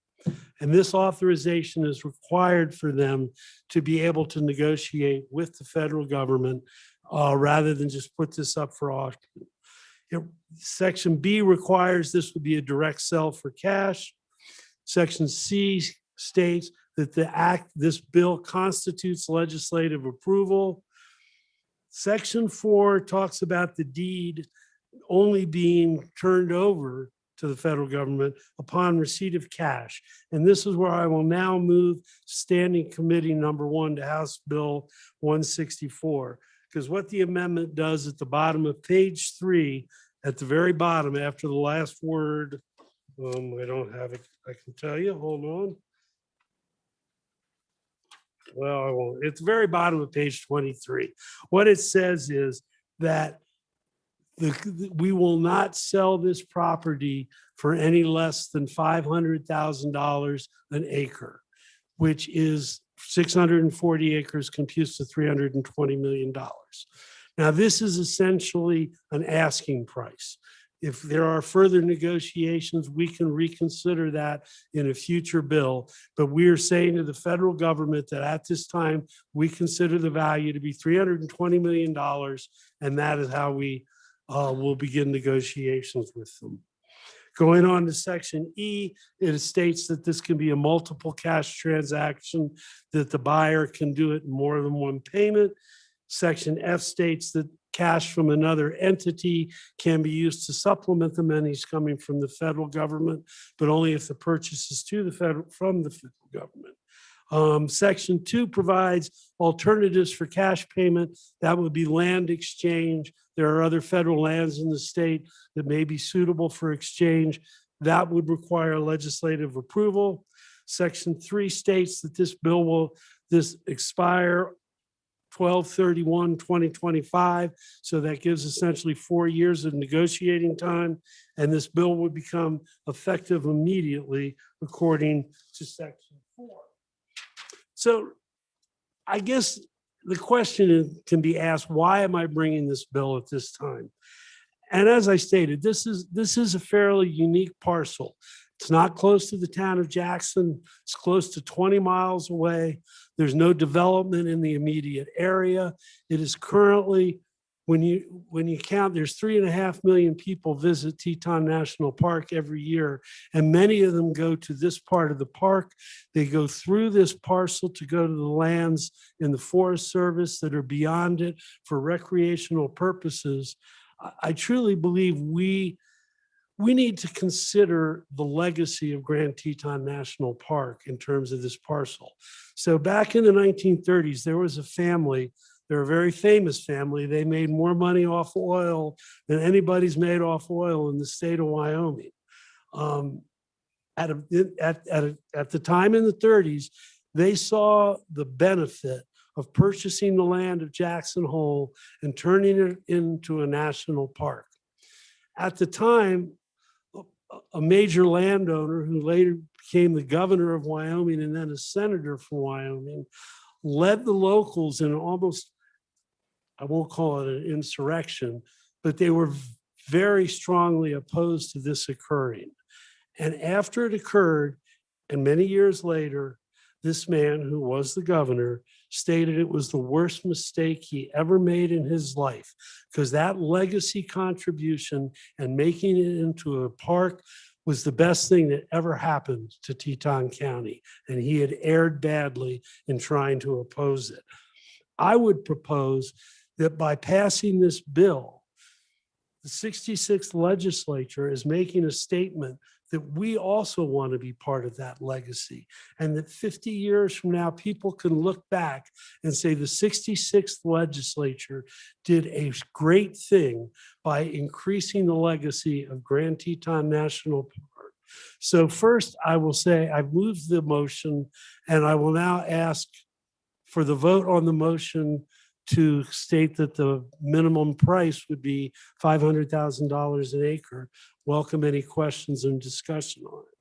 And this authorization is required for them to be able to negotiate with the federal government rather than just put this up for auction. Section B requires this would be a direct sell for cash. Section C states that this bill constitutes legislative approval. Section 4 talks about the deed only being turned over to the federal government upon receipt of cash. And this is where I will now move Standing Committee number 1 to House Bill 164. Because what the amendment does at the bottom of page 3, at the very bottom after the last word, I don't have it, I can tell you, hold on. Well, I won't. It's the very bottom of page 23. What it says is that we will not sell this property for any less than $500,000 an acre, which is 640 acres computes to $320 million. Now, this is essentially an asking price. If there are further negotiations, we can reconsider that in a future bill. But we are saying to the federal government that at this time, we consider the value to be $320 million, and that is how we will begin negotiations with them. Going on to section E, it states that this can be a multiple cash transaction, that the buyer can do it in more than one payment. Section F states that cash from another entity can be used to supplement the monies coming from the federal government, but only if the purchase is from the federal government. Section 2 provides alternatives for cash payment. That would be land exchange. There are other federal lands in the state that may be suitable for exchange. That would require legislative approval. Section 3 states that this bill will expire 12/31/2025. So that gives essentially 4 years of negotiating time. And this bill would become effective immediately according to section 4. So I guess the question can be asked, why am I bringing this bill at this time? And as I stated, this is a fairly unique parcel. It's not close to the town of Jackson. It's close to 20 miles away. There's no development in the immediate area. It is currently, when you count, there's 3.5 million people visit Teton National Park every year, and many of them go to this part of the park. They go through this parcel to go to the lands in the Forest Service that are beyond it for recreational purposes. I truly believe we need to consider the legacy of Grand Teton National Park in terms of this parcel. So back in the 1930s, there was a family, they're a very famous family. They made more money off oil than anybody's made off oil in the state of Wyoming. At the time in the 30s, they saw the benefit of purchasing the land of Jackson Hole and turning it into a national park. At the time, a major landowner who later became the governor of Wyoming and then a senator from Wyoming led the locals in almost, I won't call it an insurrection, but they were very strongly opposed to this occurring. And after it occurred, and many years later, this man who was the governor stated it was the worst mistake he ever made in his life, because that legacy contribution and making it into a park was the best thing that ever happened to Teton County. And he had erred badly in trying to oppose it. I would propose that by passing this bill, the 66th legislature is making a statement that we also want to be part of that legacy. And that 50 years from now, people can look back and say the 66th legislature did a great thing by increasing the legacy of Grand Teton National Park. So first, I will say I've moved the motion, and I will now ask for the vote on the motion to state that the minimum price would be $500,000 an acre. Welcome any questions and discussion on it.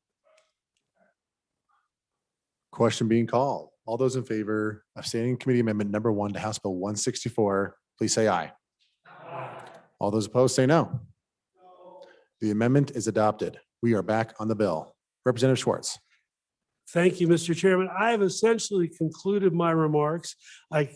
Question being called. All those in favor of standing committee amendment number 1 to House Bill 164, please say aye. All those opposed, say no. The amendment is adopted. We are back on the bill. Representative Schwartz. Thank you, Mr. Chairman. I have essentially concluded my remarks. I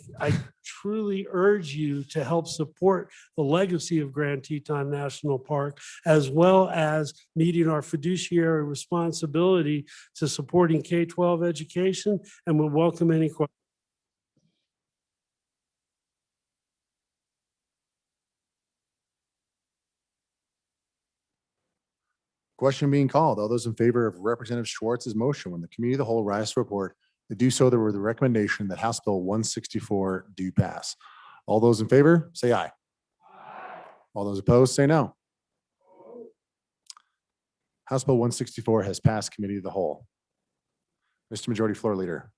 truly urge you to help support the legacy of Grand Teton National Park, as well as meeting our fiduciary responsibility to supporting K-12 education, and we'll welcome any questions. Question being called. All those in favor of Representative Schwartz's motion when the committee of the whole rise to report, to do so there were the recommendation that House Bill 164 do pass. All those in favor, say aye. All those opposed, say no. House Bill 164 has passed committee of the whole. Mr. Majority Floor Leader.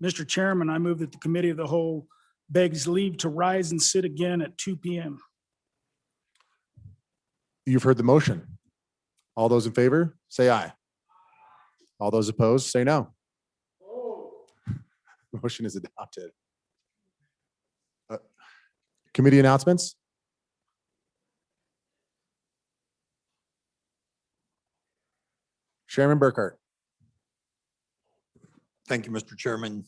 Mr. Chairman, I move that the committee of the whole begs leave to rise and sit again at 2 p.m. You've heard the motion. All those in favor, say aye. All those opposed, say no. Motion is adopted. Committee announcements. Chairman Burkhart. Thank you, Mr. Chairman.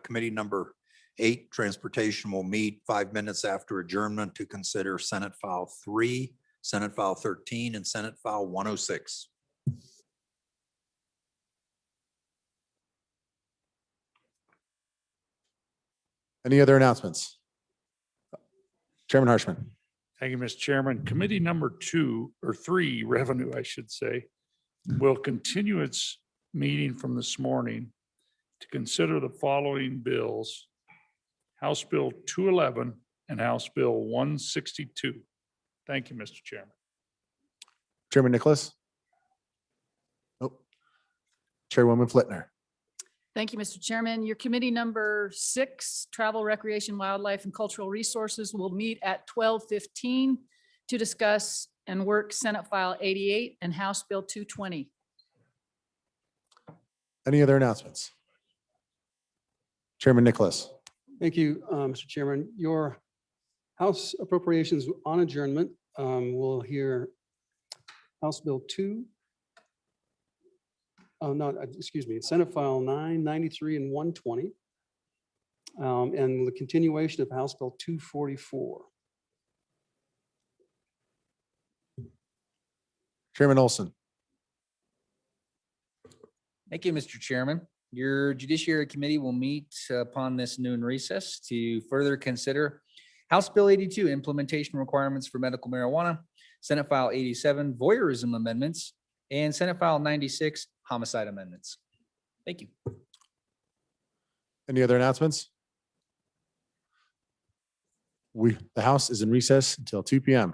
Committee number 8, Transportation, will meet 5 minutes after adjournment to consider Senate File 3, Senate File 13, and Senate File 106. Any other announcements? Chairman Harshman. Thank you, Mr. Chairman. Committee number 2 or 3, Revenue, I should say, will continue its meeting from this morning to consider the following bills: House Bill 211 and House Bill 162. Thank you, Mr. Chairman. Chairman Nicholas. Nope. Chairwoman Flitner. Thank you, Mr. Chairman. Your committee number 6, Travel, Recreation, Wildlife, and Cultural Resources, will meet at 12:15 to discuss and work Senate File 88 and House Bill 220. Any other announcements? Chairman Nicholas. Thank you, Mr. Chairman. Your House appropriations on adjournment will hear House Bill 2. Excuse me, Senate File 9, 93, and 120. And the continuation of House Bill 244. Chairman Olson. Thank you, Mr. Chairman. Your Judiciary Committee will meet upon this noon recess to further consider House Bill 82, implementation requirements for medical marijuana, Senate File 87, voyeurism amendments, and Senate File 96, homicide amendments. Thank you. Any other announcements? The House is in recess until 2 p.m.